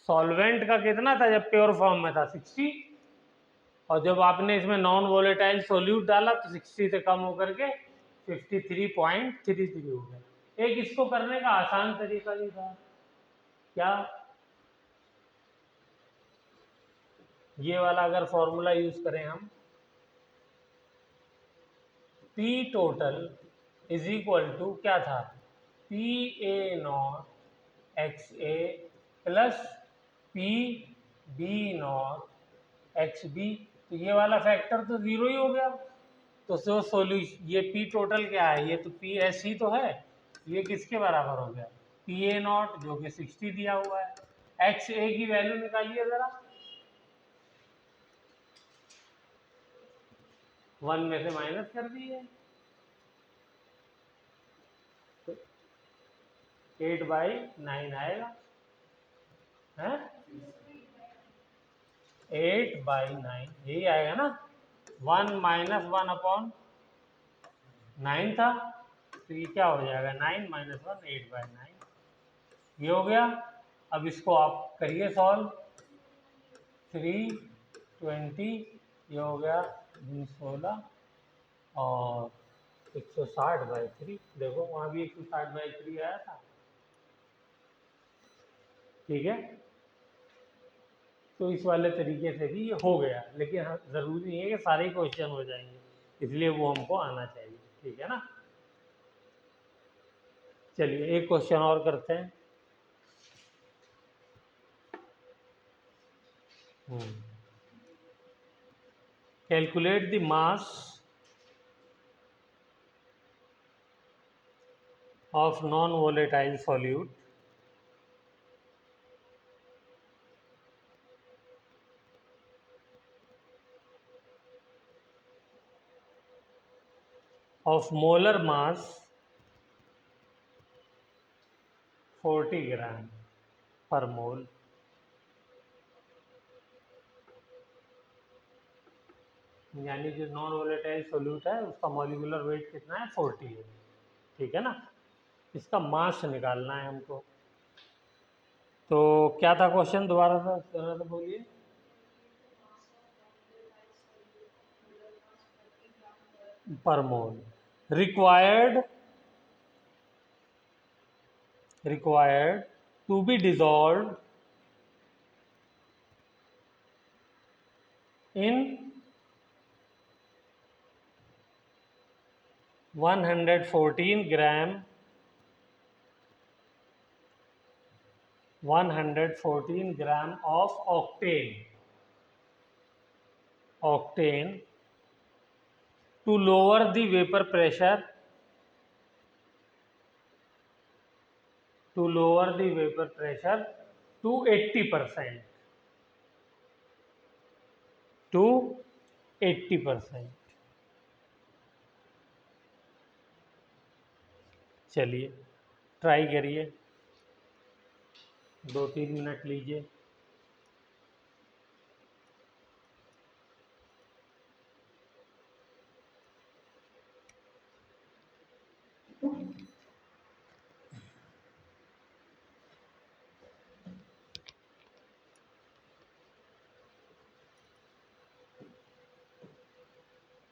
सॉल्वेंट का कितना था जब प्योर फॉर्म में था 60, और जब आपने इसमें नॉन वोलेटाइल सोल्यूट डाला तो 60 से कम होकर के 53.33 हो गया। एक इसको करने का आसान तरीका भी था, क्या, ये वाला अगर फॉर्मूला यूज करें हम, P total is equal to क्या था, P A not x A plus P B not x B. तो ये वाला फैक्टर तो जीरो ही हो गया। तो जो सोल्यूशन, ये पी टोटल क्या है, ये तो पी एस ही तो है, ये किसके बराबर हो गया, पी ए नॉट जो कि 60 दिया हुआ है। एक्स ए की वैल्यू निकालिए जरा, 1 में से माइनस कर दिए, 8/9 आएगा, है 8/9 यही आएगा ना। 1 माइनस 1/9 था, तो ये क्या हो जाएगा, 9 माइनस 1 8/9, ये हो गया। अब इसको आप करिए सॉल्व, 320 ये हो गया 16 और 160/3, देखो वहाँ भी 160/3 आया था, ठीक है। तो इस वाले तरीके से भी ये हो गया, लेकिन ज़रूरी नहीं है कि सारे क्वेश्चन हो जाएंगे, इसलिए वो हमको आना चाहिए, ठीक है ना। चलिए एक क्वेश्चन और करते हैं। Calculate the mass of non volatile solute of molar mass 40 ग्राम पर मोल। यानी जो नॉन वोलेटाइल सोल्यूट है उसका मॉलिक्यूलर वेट कितना है, 40 है, ठीक है ना। इसका मास निकालना है हमको। तो क्या था क्वेश्चन, दोबारा से बोलिए। पर मोल required to be dissolved in 114 gram 114 gram of octane to lower the vapor pressure to 80%, to 80%। चलिए ट्राई करिए, 2-3 मिनट लीजिए।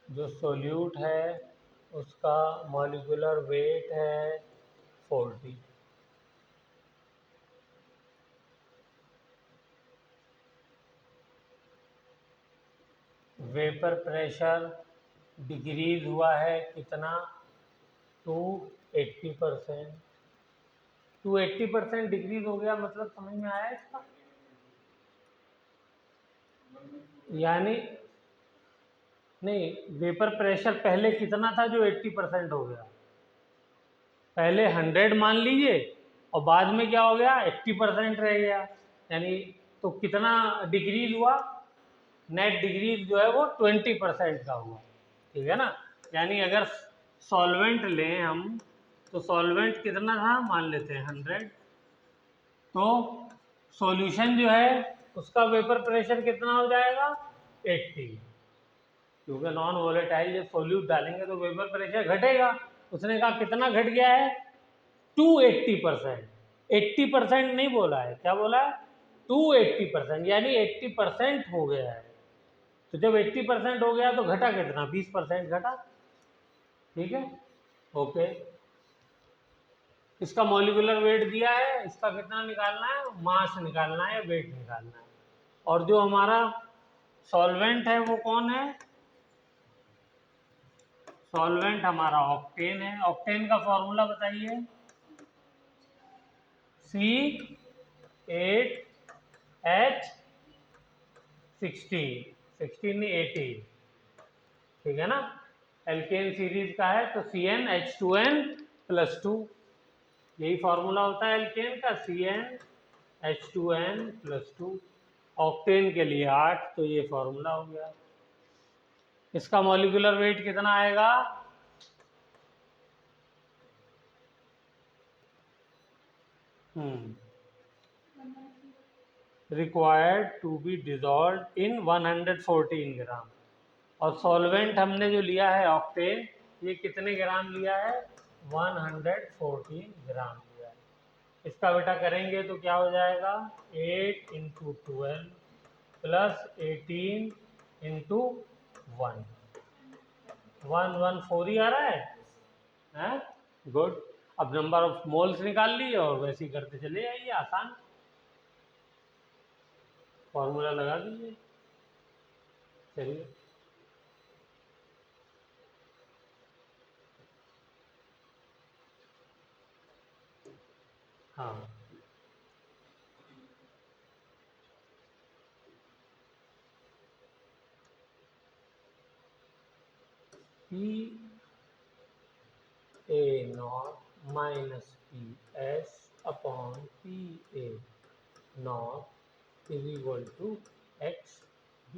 जो सोल्यूट है उसका मॉलिक्यूलर वेट है 40, वेपर प्रेशर डिक्रीज हुआ है कितना, टू 80%। टू 80% डिक्रीज हो गया, मतलब समझ में आया इसका, यानी नहीं, वेपर प्रेशर पहले कितना था जो 80% हो गया, पहले 100 मान लीजिए और बाद में क्या हो गया 80% रह गया, यानी तो कितना डिक्रीज हुआ, नेट डिक्रीज जो है वो 20% का हुआ, ठीक है ना। यानी अगर सॉल्वेंट लें हम, तो सॉल्वेंट कितना था मान लेते हैं 100, तो सॉल्यूशन जो है उसका वेपर प्रेशर कितना हो जाएगा 80, क्योंकि नॉन वोलेटाइल जब सोल्यूट डालेंगे तो वेपर प्रेशर घटेगा। उसने कहा कितना घट गया है, 280%, 80% नहीं बोला है, क्या बोला है 280%, यानी 80% हो गया है। तो जब 80% हो गया तो घटा कितना, 20% घटा, ठीक है, ओके। इसका मॉलिक्यूलर वेट दिया है, इसका कितना निकालना है, मास निकालना है या वेट निकालना है। और जो हमारा सॉल्वेंट है वो कौन है, सॉल्वेंट हमारा ऑक्टेन है। ऑक्टेन का फॉर्मूला बताइए, C8H16 नहीं 18, ठीक है ना। एल्केन सीरीज का है तो CnH2n+2, यही फॉर्मूला होता है एल्केन का, CnH2n+2। ऑक्टेन के लिए 8, तो ये फॉर्मूला हो गया। इसका मॉलिक्यूलर वेट कितना आएगा, required to be dissolve in 114 gram. और सॉल्वेंट हमने जो लिया है ऑक्टेन, ये कितने ग्राम लिया है, 114 ग्राम लिया है। इसका बेटा करेंगे तो क्या हो जाएगा, 8 × 12 + 18 × 1, 114 ही आ रहा है, गुड। अब नंबर ऑफ मोल्स निकाल लिए और वैसे ही करते चले जाइए, आसान, फॉर्मूला लगा दीजिए। चलिए, हाँ, PA0 - PS/PA0 = XB।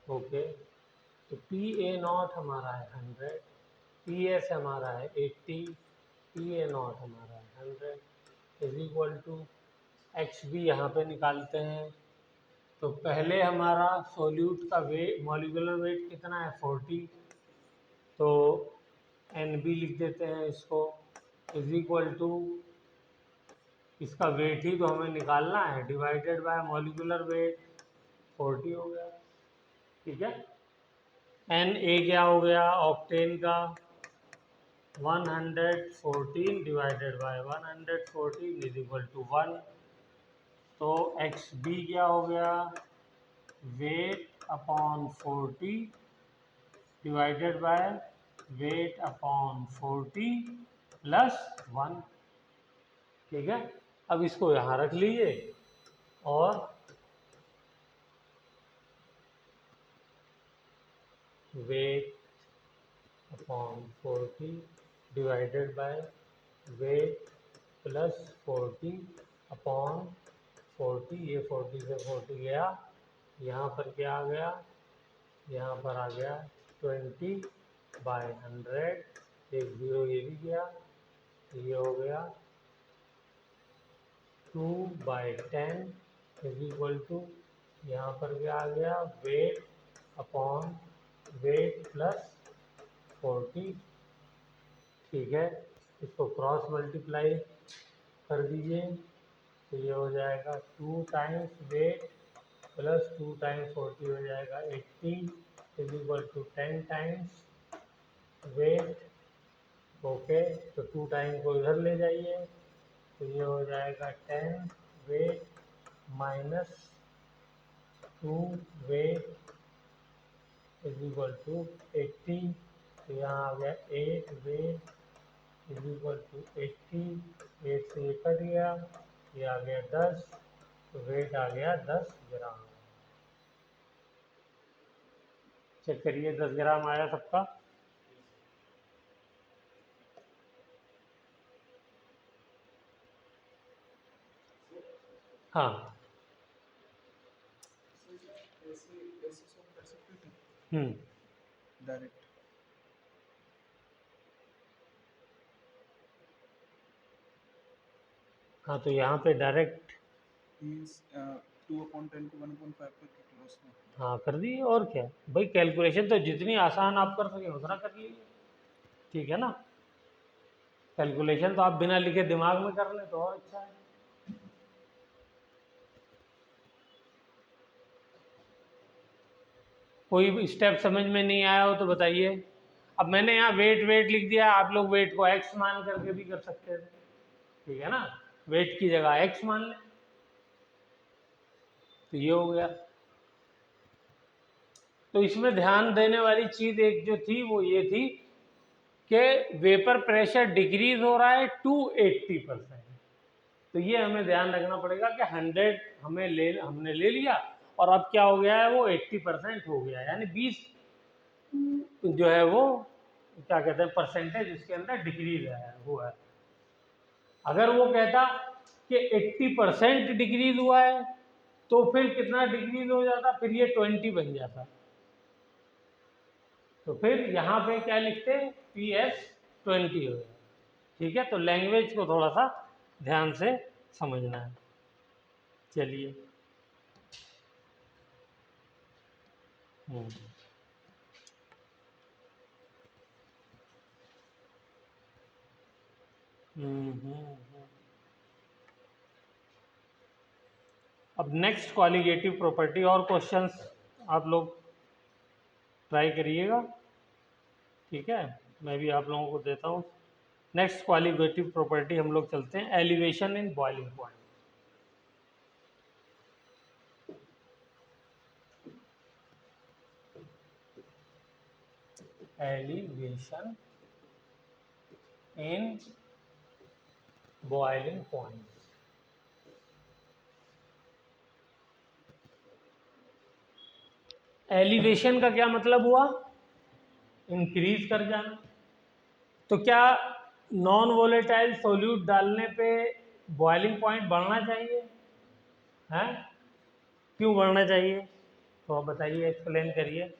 ओके, तो PA0 हमारा है 100, PS हमारा है 80, PA0 हमारा है 100 = XB। यहाँ पे निकालते हैं तो पहले हमारा सोल्यूट का वेट, मॉलिक्यूलर वेट कितना है, 40, तो NB लिख देते हैं इसको, = इसका वेट ही तो हमें निकालना है, डिवाइडेड बाय मॉलिक्यूलर वेट, 40 हो गया, ठीक है। Na क्या हो गया ऑक्टेन का, 114 डिवाइडेड बाय 114 = 1। तो XB क्या हो गया, weight upon 40 divided by weight upon 40 + 1, ठीक है। अब इसको यहाँ रख लीजिए और weight upon 40 divided by weight + 40 upon 40, ये 40 से 40 गया, यहाँ पर क्या आ गया, यहाँ पर आ गया 20/100, एक 0 ये भी गया, ये हो गया 2/10 = यहाँ पर क्या आ गया, वेट अपॉन वेट + 40, ठीक है। इसको क्रॉस मल्टीप्लाई कर दीजिए तो ये हो जाएगा 2 टाइम्स वेट + 2 टाइम्स 40 हो जाएगा 80 = 10 टाइम्स वेट। ओके, तो 2 टाइम को इधर ले जाइए तो ये हो जाएगा 10 वेट - 2 वेट = 80, तो यहाँ आ गया 8 वेट = 80, 8 से ये कट गया, ये आ गया 10, तो वेट आ गया 10 ग्राम। चेक करिए 10 ग्राम आया सबका। हाँ, डायरेक्ट हाँ, तो यहाँ पे डायरेक्ट मीन्स 2/10 को 1/5 पे क्रॉस में। हाँ कर दिए, और क्या भाई, कैलकुलेशन तो जितनी आसान आप कर सकें उतना कर लीजिए, ठीक है ना। कैलकुलेशन तो आप बिना लिखे दिमाग में कर लें तो और अच्छा है। कोई भी स्टेप समझ में नहीं आया हो तो बताइए। अब मैंने यहाँ वेट लिख दिया, आप लोग वेट को x मान करके भी कर सकते थे, ठीक है ना, वेट की जगह x मान लें, तो ये हो गया। तो इसमें ध्यान देने वाली चीज एक जो थी वो ये थी कि वेपर प्रेशर डिक्रीज हो रहा है टू 80%। तो ये हमें ध्यान रखना पड़ेगा कि 100 हमने ले लिया और अब क्या हो गया है, वो 80% हो गया, यानी 20 जो है वो क्या कहते हैं परसेंटेज उसके अंदर डिक्रीज हुआ है। अगर वो कहता कि 80% डिक्रीज हुआ है तो फिर कितना डिक्रीज हो जाता, फिर ये 20 बन जाता। तो फिर यहाँ पे क्या लिखते, PS20 हो गया। ठीक है, तो लैंग्वेज को थोड़ा सा ध्यान से समझना है। चलिए अब नेक्स्ट क्वालिटेटिव प्रॉपर्टी और क्वेश्चंस आप लोग ट्राई करिएगा, ठीक है, मैं भी आप लोगों को देता हूँ। नेक्स्ट क्वालिटेटिव प्रॉपर्टी हम लोग चलते हैं, elevation in boiling point. Elevation in boiling point. Elevation का क्या मतलब हुआ, इंक्रीज कर जाना। तो क्या नॉन वोलेटाइल सोल्यूट डालने पे बॉइलिंग पॉइंट बढ़ना चाहिए, है? क्यों बढ़ना चाहिए, तो आप बताइए, एक्सप्लेन करिए।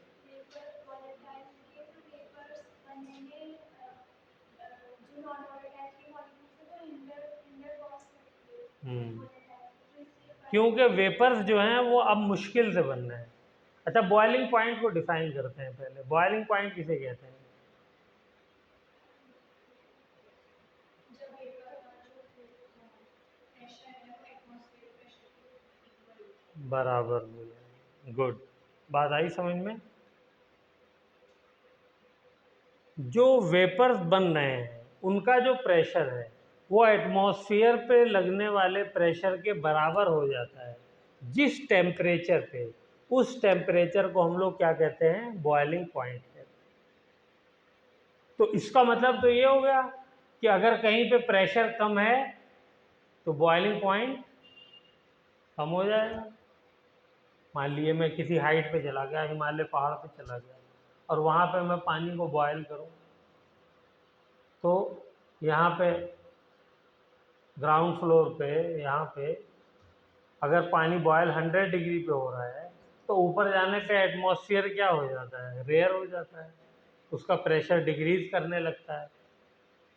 क्योंकि वेपर्स जो हैं वो अब मुश्किल से बन रहे हैं। अच्छा, बॉइलिंग पॉइंट को डिफाइन करते हैं पहले। बॉइलिंग पॉइंट किसे कहते हैं? बराबर बोले, गुड, बात आई समझ में। जो वेपर्स बन रहे हैं उनका जो प्रेशर है वो एटमॉस्फेयर पे लगने वाले प्रेशर के बराबर हो जाता है जिस टेम्परेचर पे, उस टेम्परेचर को हम लोग क्या कहते हैं, बॉइलिंग पॉइंट कहते हैं। तो इसका मतलब तो ये हो गया कि अगर कहीं पे प्रेशर कम है तो बॉइलिंग पॉइंट कम हो जाएगा। मान लिए मैं किसी हाइट पे चला गया, हिमालय पहाड़ पे चला गया, और वहाँ पे मैं पानी को बॉयल करूँ, तो यहाँ पे ग्राउंड फ्लोर पे, यहाँ पे अगर पानी बॉयल 100 डिग्री पे हो रहा है तो ऊपर जाने पे एटमॉस्फेयर क्या हो जाता है, रेयर हो जाता है, उसका प्रेशर डिक्रीज करने लगता है।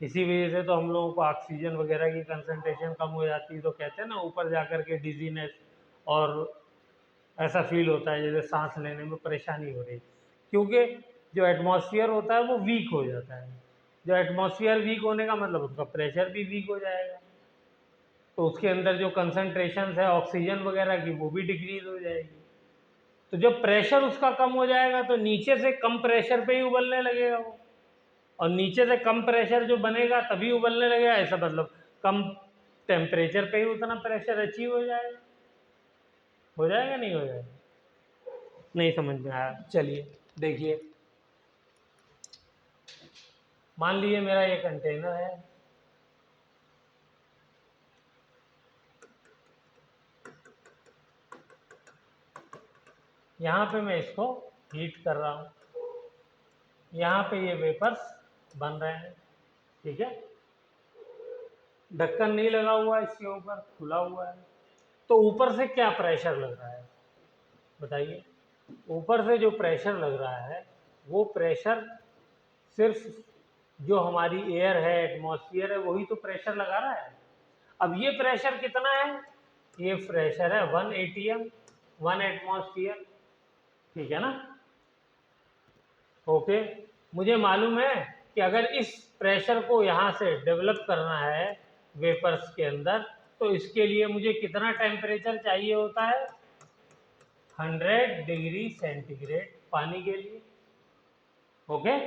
इसी वजह से तो हम लोगों को ऑक्सीजन वगैरह की कंसंट्रेशन कम हो जाती है, तो कहते हैं ना ऊपर जा कर के डिजीनेस और ऐसा फील होता है जैसे सांस लेने में परेशानी हो रही, क्योंकि जो एटमॉस्फेयर होता है वो वीक हो जाता है। जो एटमॉस्फेयर वीक होने का मतलब उसका प्रेशर भी वीक हो जाएगा, तो उसके अंदर जो कंसंट्रेशन है ऑक्सीजन वगैरह की वो भी डिक्रीज हो जाएगी। तो जब प्रेशर उसका कम हो जाएगा तो नीचे से कम प्रेशर पे ही उबलने लगेगा वो, और नीचे से कम प्रेशर जो बनेगा तभी उबलने लगेगा, ऐसा मतलब कम टेम्परेचर पे ही उतना प्रेशर अचीव हो जाएगा। हो जाएगा नहीं हो जाएगा? नहीं समझ में आया? चलिए देखिए, मान लीजिए मेरा ये कंटेनर है, यहाँ पे मैं इसको हीट कर रहा हूँ, यहाँ पे ये वेपर्स बन रहे हैं, ठीक है, ढक्कन नहीं लगा हुआ है, इसके ऊपर खुला हुआ है। तो ऊपर से क्या प्रेशर लग रहा है बताइए? ऊपर से जो प्रेशर लग रहा है वो प्रेशर सिर्फ जो हमारी एयर है, एटमॉस्फेयर है, वही तो प्रेशर लगा रहा है। अब ये प्रेशर कितना है? ये प्रेशर है 1 atm, 1 एटमॉस्फेयर, ठीक है ना? ओके, मुझे मालूम है कि अगर इस प्रेशर को यहाँ से डेवलप करना है वेपर्स के अंदर, तो इसके लिए मुझे कितना टेम्परेचर चाहिए होता है? 100 डिग्री सेंटीग्रेड पानी के लिए। ओके,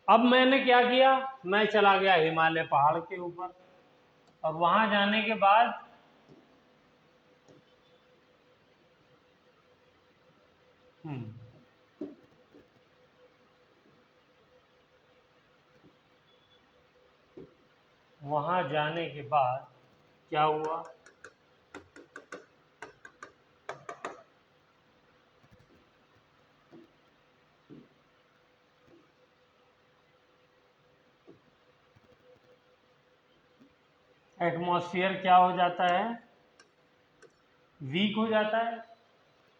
अब मैंने क्या किया, मैं चला गया हिमालय पहाड़ के ऊपर, और वहां जाने के बाद वहां जाने के बाद क्या हुआ, एटमॉस्फेयर क्या हो जाता है, वीक हो जाता है।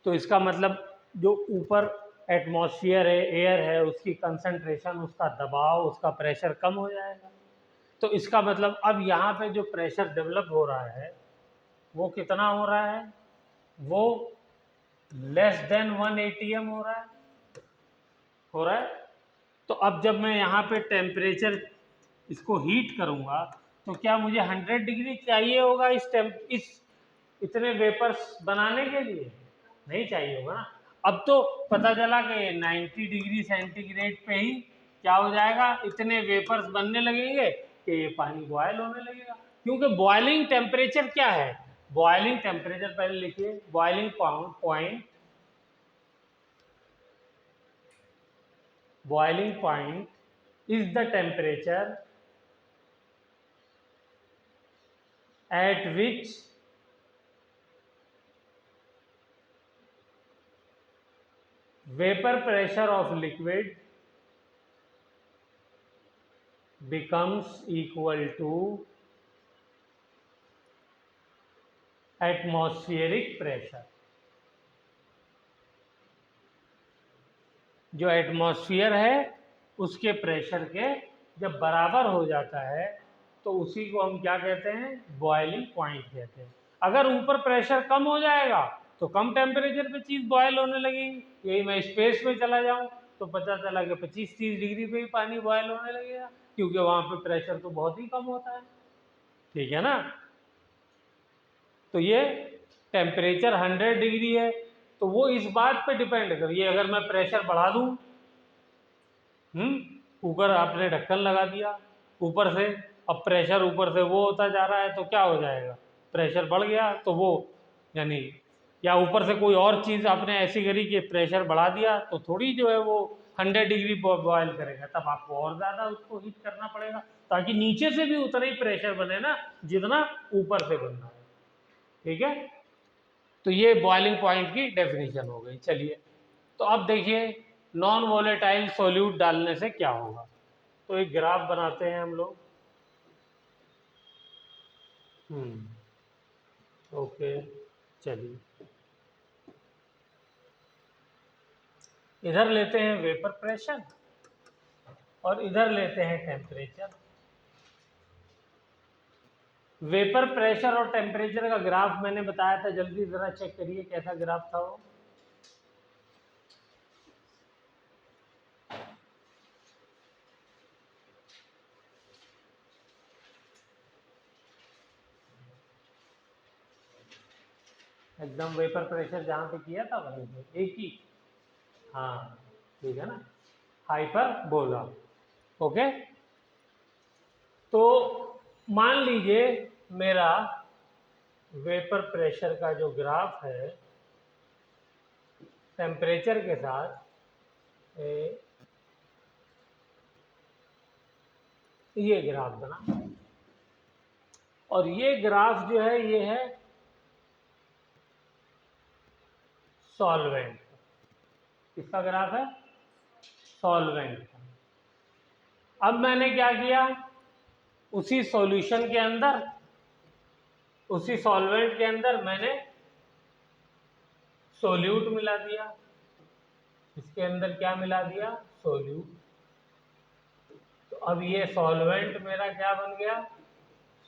तो इसका मतलब जो ऊपर एटमॉस्फेयर है, एयर है, उसकी कंसंट्रेशन, उसका दबाव, उसका प्रेशर कम हो जाएगा। तो इसका मतलब अब यहाँ पे जो प्रेशर डेवलप हो रहा है वो कितना हो रहा है, वो लेस देन 1 atm हो रहा है। तो अब जब मैं यहाँ पे टेम्परेचर इसको हीट करूँगा तो क्या मुझे 100 डिग्री चाहिए होगा इस इतने वेपर्स बनाने के लिए? नहीं चाहिए होगा ना। अब तो पता चला कि 90 डिग्री सेंटीग्रेड पे ही क्या हो जाएगा, इतने वेपर्स बनने लगेंगे कि ये पानी बॉयल होने लगेगा। क्योंकि बॉइलिंग टेम्परेचर क्या है, बॉइलिंग टेम्परेचर पहले लिखिए, boiling point, boiling point is the temperature at which vapor pressure of liquid becomes equal to atmospheric pressure। जो एटमॉस्फेयर है उसके प्रेशर के जब बराबर हो जाता है तो उसी को हम क्या कहते हैं, बॉइलिंग पॉइंट कहते हैं। अगर ऊपर प्रेशर कम हो जाएगा तो कम टेम्परेचर पे चीज़ बॉयल होने लगेगी। यही मैं स्पेस में चला जाऊं तो पता चला कि 25-30 डिग्री पे ही पानी बॉयल होने लगेगा, क्योंकि वहां पे प्रेशर तो बहुत ही कम होता है। ठीक है ना। तो ये टेम्परेचर 100 डिग्री है, तो वो इस बात पे डिपेंड कर, ये अगर मैं प्रेशर बढ़ा दूं, कुकर आपने ढक्कन लगा दिया ऊपर से, अब प्रेशर ऊपर से वो होता जा रहा है तो क्या हो जाएगा, प्रेशर बढ़ गया तो वो यानी, या ऊपर से कोई और चीज़ आपने ऐसी करी कि प्रेशर बढ़ा दिया तो थोड़ी जो है वो 100 डिग्री बॉयल करेगा, तब आपको और ज़्यादा उसको हीट करना पड़ेगा ताकि नीचे से भी उतना ही प्रेशर बने ना जितना ऊपर से बनना है। ठीक है, तो ये बॉइलिंग पॉइंट की डेफिनेशन हो गई। चलिए, तो अब देखिए नॉन वोलेटाइल सॉल्यूट डालने से क्या होगा। तो एक ग्राफ बनाते हैं हम लोग। ओके, चलिए इधर लेते हैं वेपर प्रेशर और इधर लेते हैं टेम्परेचर। वेपर प्रेशर और टेम्परेचर का ग्राफ मैंने बताया था, जल्दी जरा चेक करिए कैसा ग्राफ था वो। एकदम वेपर प्रेशर जहाँ पे किया था वहीं पे एक ही, हाँ ठीक है ना, हाइपरबोला। ओके, तो मान लीजिए मेरा वेपर प्रेशर का जो ग्राफ है टेम्परेचर के साथ ये ग्राफ बना, और ये ग्राफ जो है ये है सॉल्वेंट। किसका ग्राफ है, सॉल्वेंट। अब मैंने क्या किया, उसी सॉल्यूशन के अंदर, उसी सॉल्वेंट के अंदर मैंने सोल्यूट मिला दिया, इसके अंदर क्या मिला दिया, सोल्यूट। तो अब ये सॉल्वेंट मेरा क्या बन गया,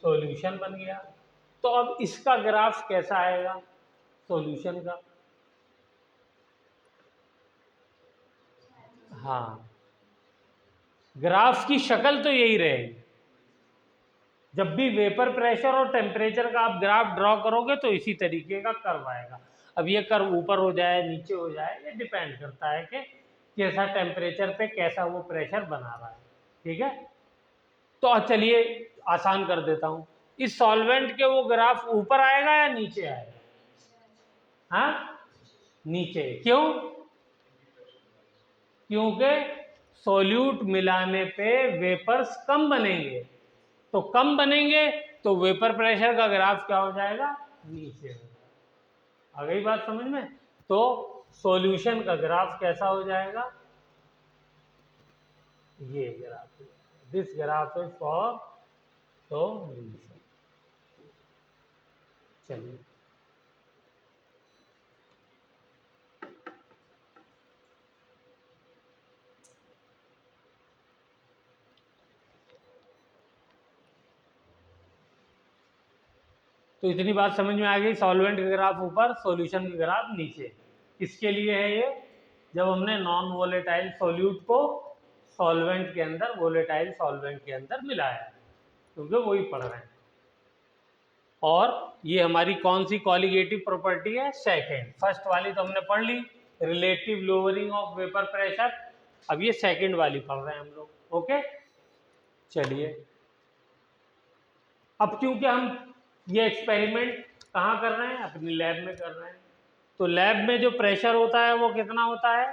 सॉल्यूशन बन गया। तो अब इसका ग्राफ कैसा आएगा, सॉल्यूशन का, हाँ ग्राफ की शक्ल तो यही रहेगी। जब भी वेपर प्रेशर और टेम्परेचर का आप ग्राफ ड्रॉ करोगे तो इसी तरीके का कर्व आएगा। अब ये कर्व ऊपर हो जाए नीचे हो जाए ये डिपेंड करता है कि कैसा टेम्परेचर पे कैसा वो प्रेशर बना रहा है। ठीक है, तो चलिए आसान कर देता हूं, इस सॉल्वेंट के वो ग्राफ ऊपर आएगा या नीचे आएगा? हाँ, नीचे। क्यों? क्योंकि सॉल्यूट मिलाने पे वेपर्स कम बनेंगे, तो कम बनेंगे तो वेपर प्रेशर का ग्राफ क्या हो जाएगा? नीचे हो जाएगा। आ गई बात समझ में? तो सॉल्यूशन का ग्राफ कैसा हो जाएगा? ये graph, this graph is for solution. चलिए, तो इतनी बात समझ में आ गई, सॉल्वेंट का ग्राफ ऊपर, सॉल्यूशन का ग्राफ नीचे। किसके लिए है ये? जब हमने नॉन वोलेटाइल सॉल्यूट को सॉल्वेंट के अंदर, वोलेटाइल सॉल्वेंट के अंदर मिलाया, क्योंकि वही पढ़ रहे हैं। और ये हमारी कौन सी कॉलिगेटिव प्रॉपर्टी है? सेकंड। फर्स्ट वाली तो हमने पढ़ ली, relative lowering of vapour pressure. अब ये सेकंड वाली पढ़ रहे हैं हम लोग। ओके, चलिए, अब क्योंकि हम ये एक्सपेरिमेंट कहाँ कर रहे हैं? अपनी लैब में कर रहे हैं, तो लैब में जो प्रेशर होता है वो कितना होता है?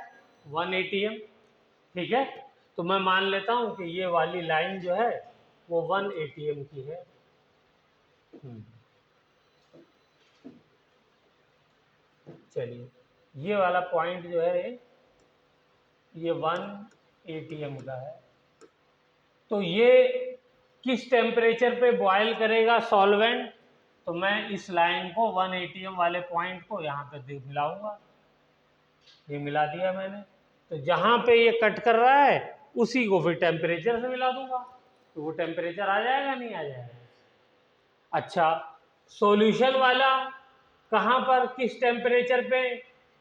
1 atm। ठीक है, तो मैं मान लेता हूँ कि ये वाली लाइन जो है वो 1 atm की है। चलिए, ये वाला पॉइंट जो है ये 1 atm का है। तो ये किस टेम्परेचर पे बॉयल करेगा सॉल्वेंट? तो मैं इस लाइन को 1 atm वाले पॉइंट को यहाँ पे मिलाऊंगा। ये मिला दिया मैंने, तो जहाँ पे ये कट कर रहा है उसी को फिर टेम्परेचर से मिला दूंगा, तो वो टेम्परेचर आ जाएगा, नहीं आ जाएगा? अच्छा, सॉल्यूशन वाला कहाँ पर, किस टेम्परेचर पे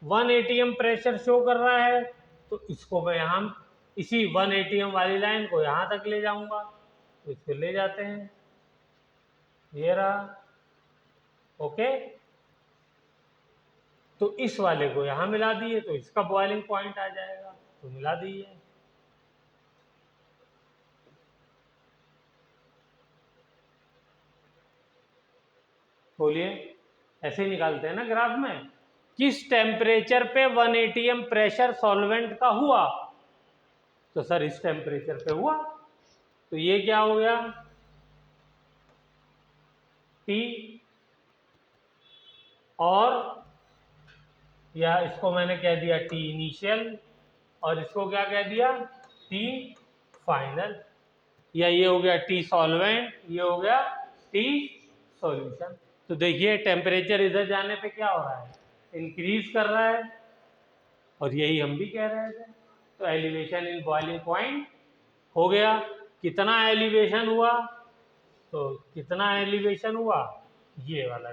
1 atm प्रेशर शो कर रहा है? तो इसको मैं यहाँ, इसी 1 atm वाली लाइन को यहाँ तक ले जाऊंगा, तो इसको ले जाते हैं, ये रहा। ओके, तो इस वाले को यहाँ मिला दिए तो इसका बॉइलिंग पॉइंट आ जाएगा, तो मिला दिए। बोलिए, ऐसे ही निकालते हैं ना ग्राफ में, किस टेम्परेचर पे 1 atm प्रेशर सॉल्वेंट का हुआ? तो सर इस टेम्परेचर पे हुआ, तो ये क्या हो गया? T, और या इसको मैंने कह दिया T इनिशियल, और इसको क्या कह दिया? T final. या ये हो गया T सॉल्वेंट, ये हो गया T सॉल्यूशन। तो देखिए टेम्परेचर इधर जाने पे क्या हो रहा है? इंक्रीज कर रहा है, और यही हम भी कह रहे थे। तो एलिवेशन इन बॉइलिंग पॉइंट हो गया। कितना एलिवेशन हुआ? तो कितना एलिवेशन हुआ? ये वाला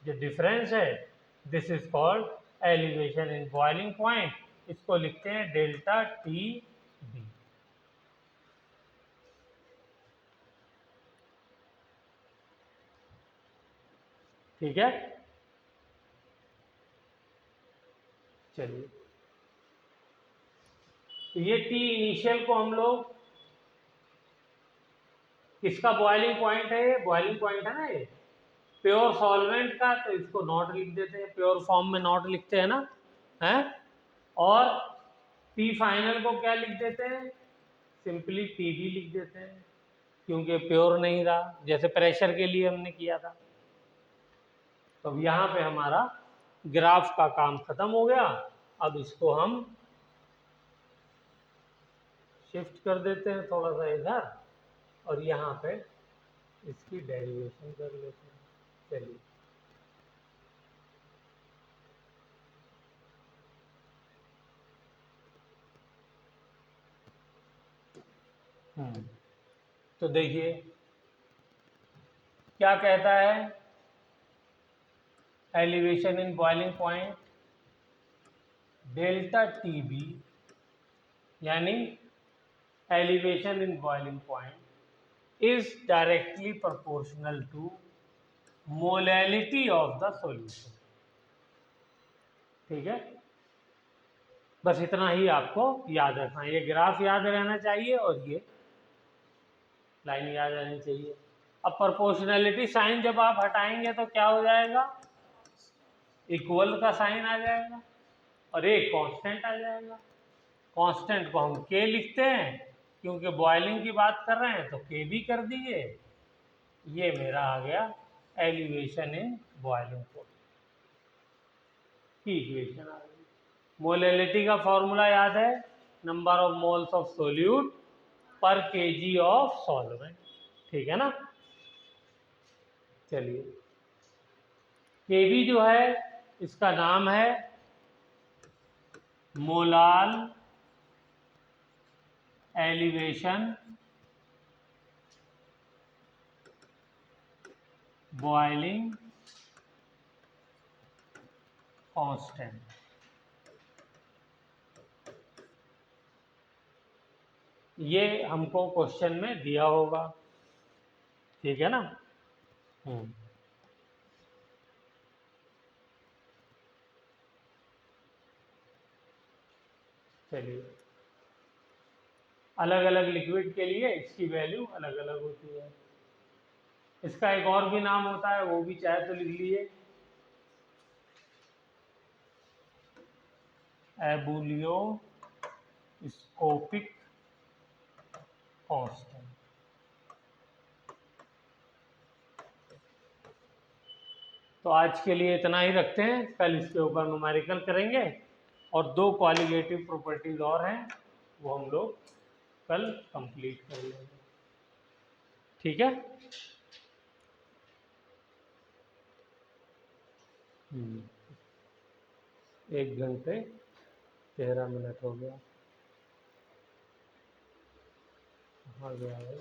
जो डिफरेंस है, this is called elevation in boiling point. इसको लिखते हैं डेल्टा टी बी। ठीक है, चलिए, तो ये टी इनिशियल को हम लोग, किसका बॉइलिंग पॉइंट है? ये बॉइलिंग पॉइंट है ना, ये प्योर सॉल्वेंट का, तो इसको नॉट लिख देते हैं, प्योर फॉर्म में नॉट लिखते हैं ना, हैं? और टी फाइनल को क्या लिख देते हैं? सिंपली टी भी लिख देते हैं, क्योंकि प्योर नहीं रहा, जैसे प्रेशर के लिए हमने किया था। तो अब यहाँ पे हमारा ग्राफ का काम खत्म हो गया। अब इसको हम शिफ्ट कर देते हैं थोड़ा सा इधर, और यहाँ पे इसकी डेरिवेशन कर लेते हैं। चलिए, तो देखिए क्या कहता है, elevation in boiling point delta T B, यानी elevation in boiling point is directly proportional to molality of the solution. ठीक है, बस इतना ही आपको याद रखना है, ये ग्राफ याद रहना चाहिए और ये लाइन याद आनी चाहिए। अब प्रोपोर्शनैलिटी साइन जब आप हटाएंगे तो क्या हो जाएगा, इक्वल का साइन आ जाएगा और एक कांस्टेंट आ जाएगा। कांस्टेंट को हम के लिखते हैं, क्योंकि बॉइलिंग की बात कर रहे हैं तो के भी कर दिए। ये मेरा आ गया एलिवेशन इन बॉइलिंग पॉइंट की इक्वेशन आ गई। मोलैलिटी का फॉर्मूला याद है, number of moles of solute पर केजी ऑफ सॉल्वेंट, ठीक है ना। चलिए, केबी जो है इसका नाम है मोलाल एलिवेशन बॉइलिंग कांस्टेंट। ये हमको क्वेश्चन में दिया होगा, ठीक है ना। चलिए, अलग अलग लिक्विड के लिए इसकी वैल्यू अलग अलग होती है। इसका एक और भी नाम होता है, वो भी चाहे तो लिख लीजिए, एबुलियोस्कोपिक कांस्टेंट। तो आज के लिए इतना ही रखते हैं, कल इसके ऊपर न्यूमेरिकल करेंगे और 2 क्वालिटेटिव प्रॉपर्टीज और हैं, वो हम लोग कल कंप्लीट कर लेंगे, ठीक है। 1 घंटे 13 मिनट हो गया, आ गया है।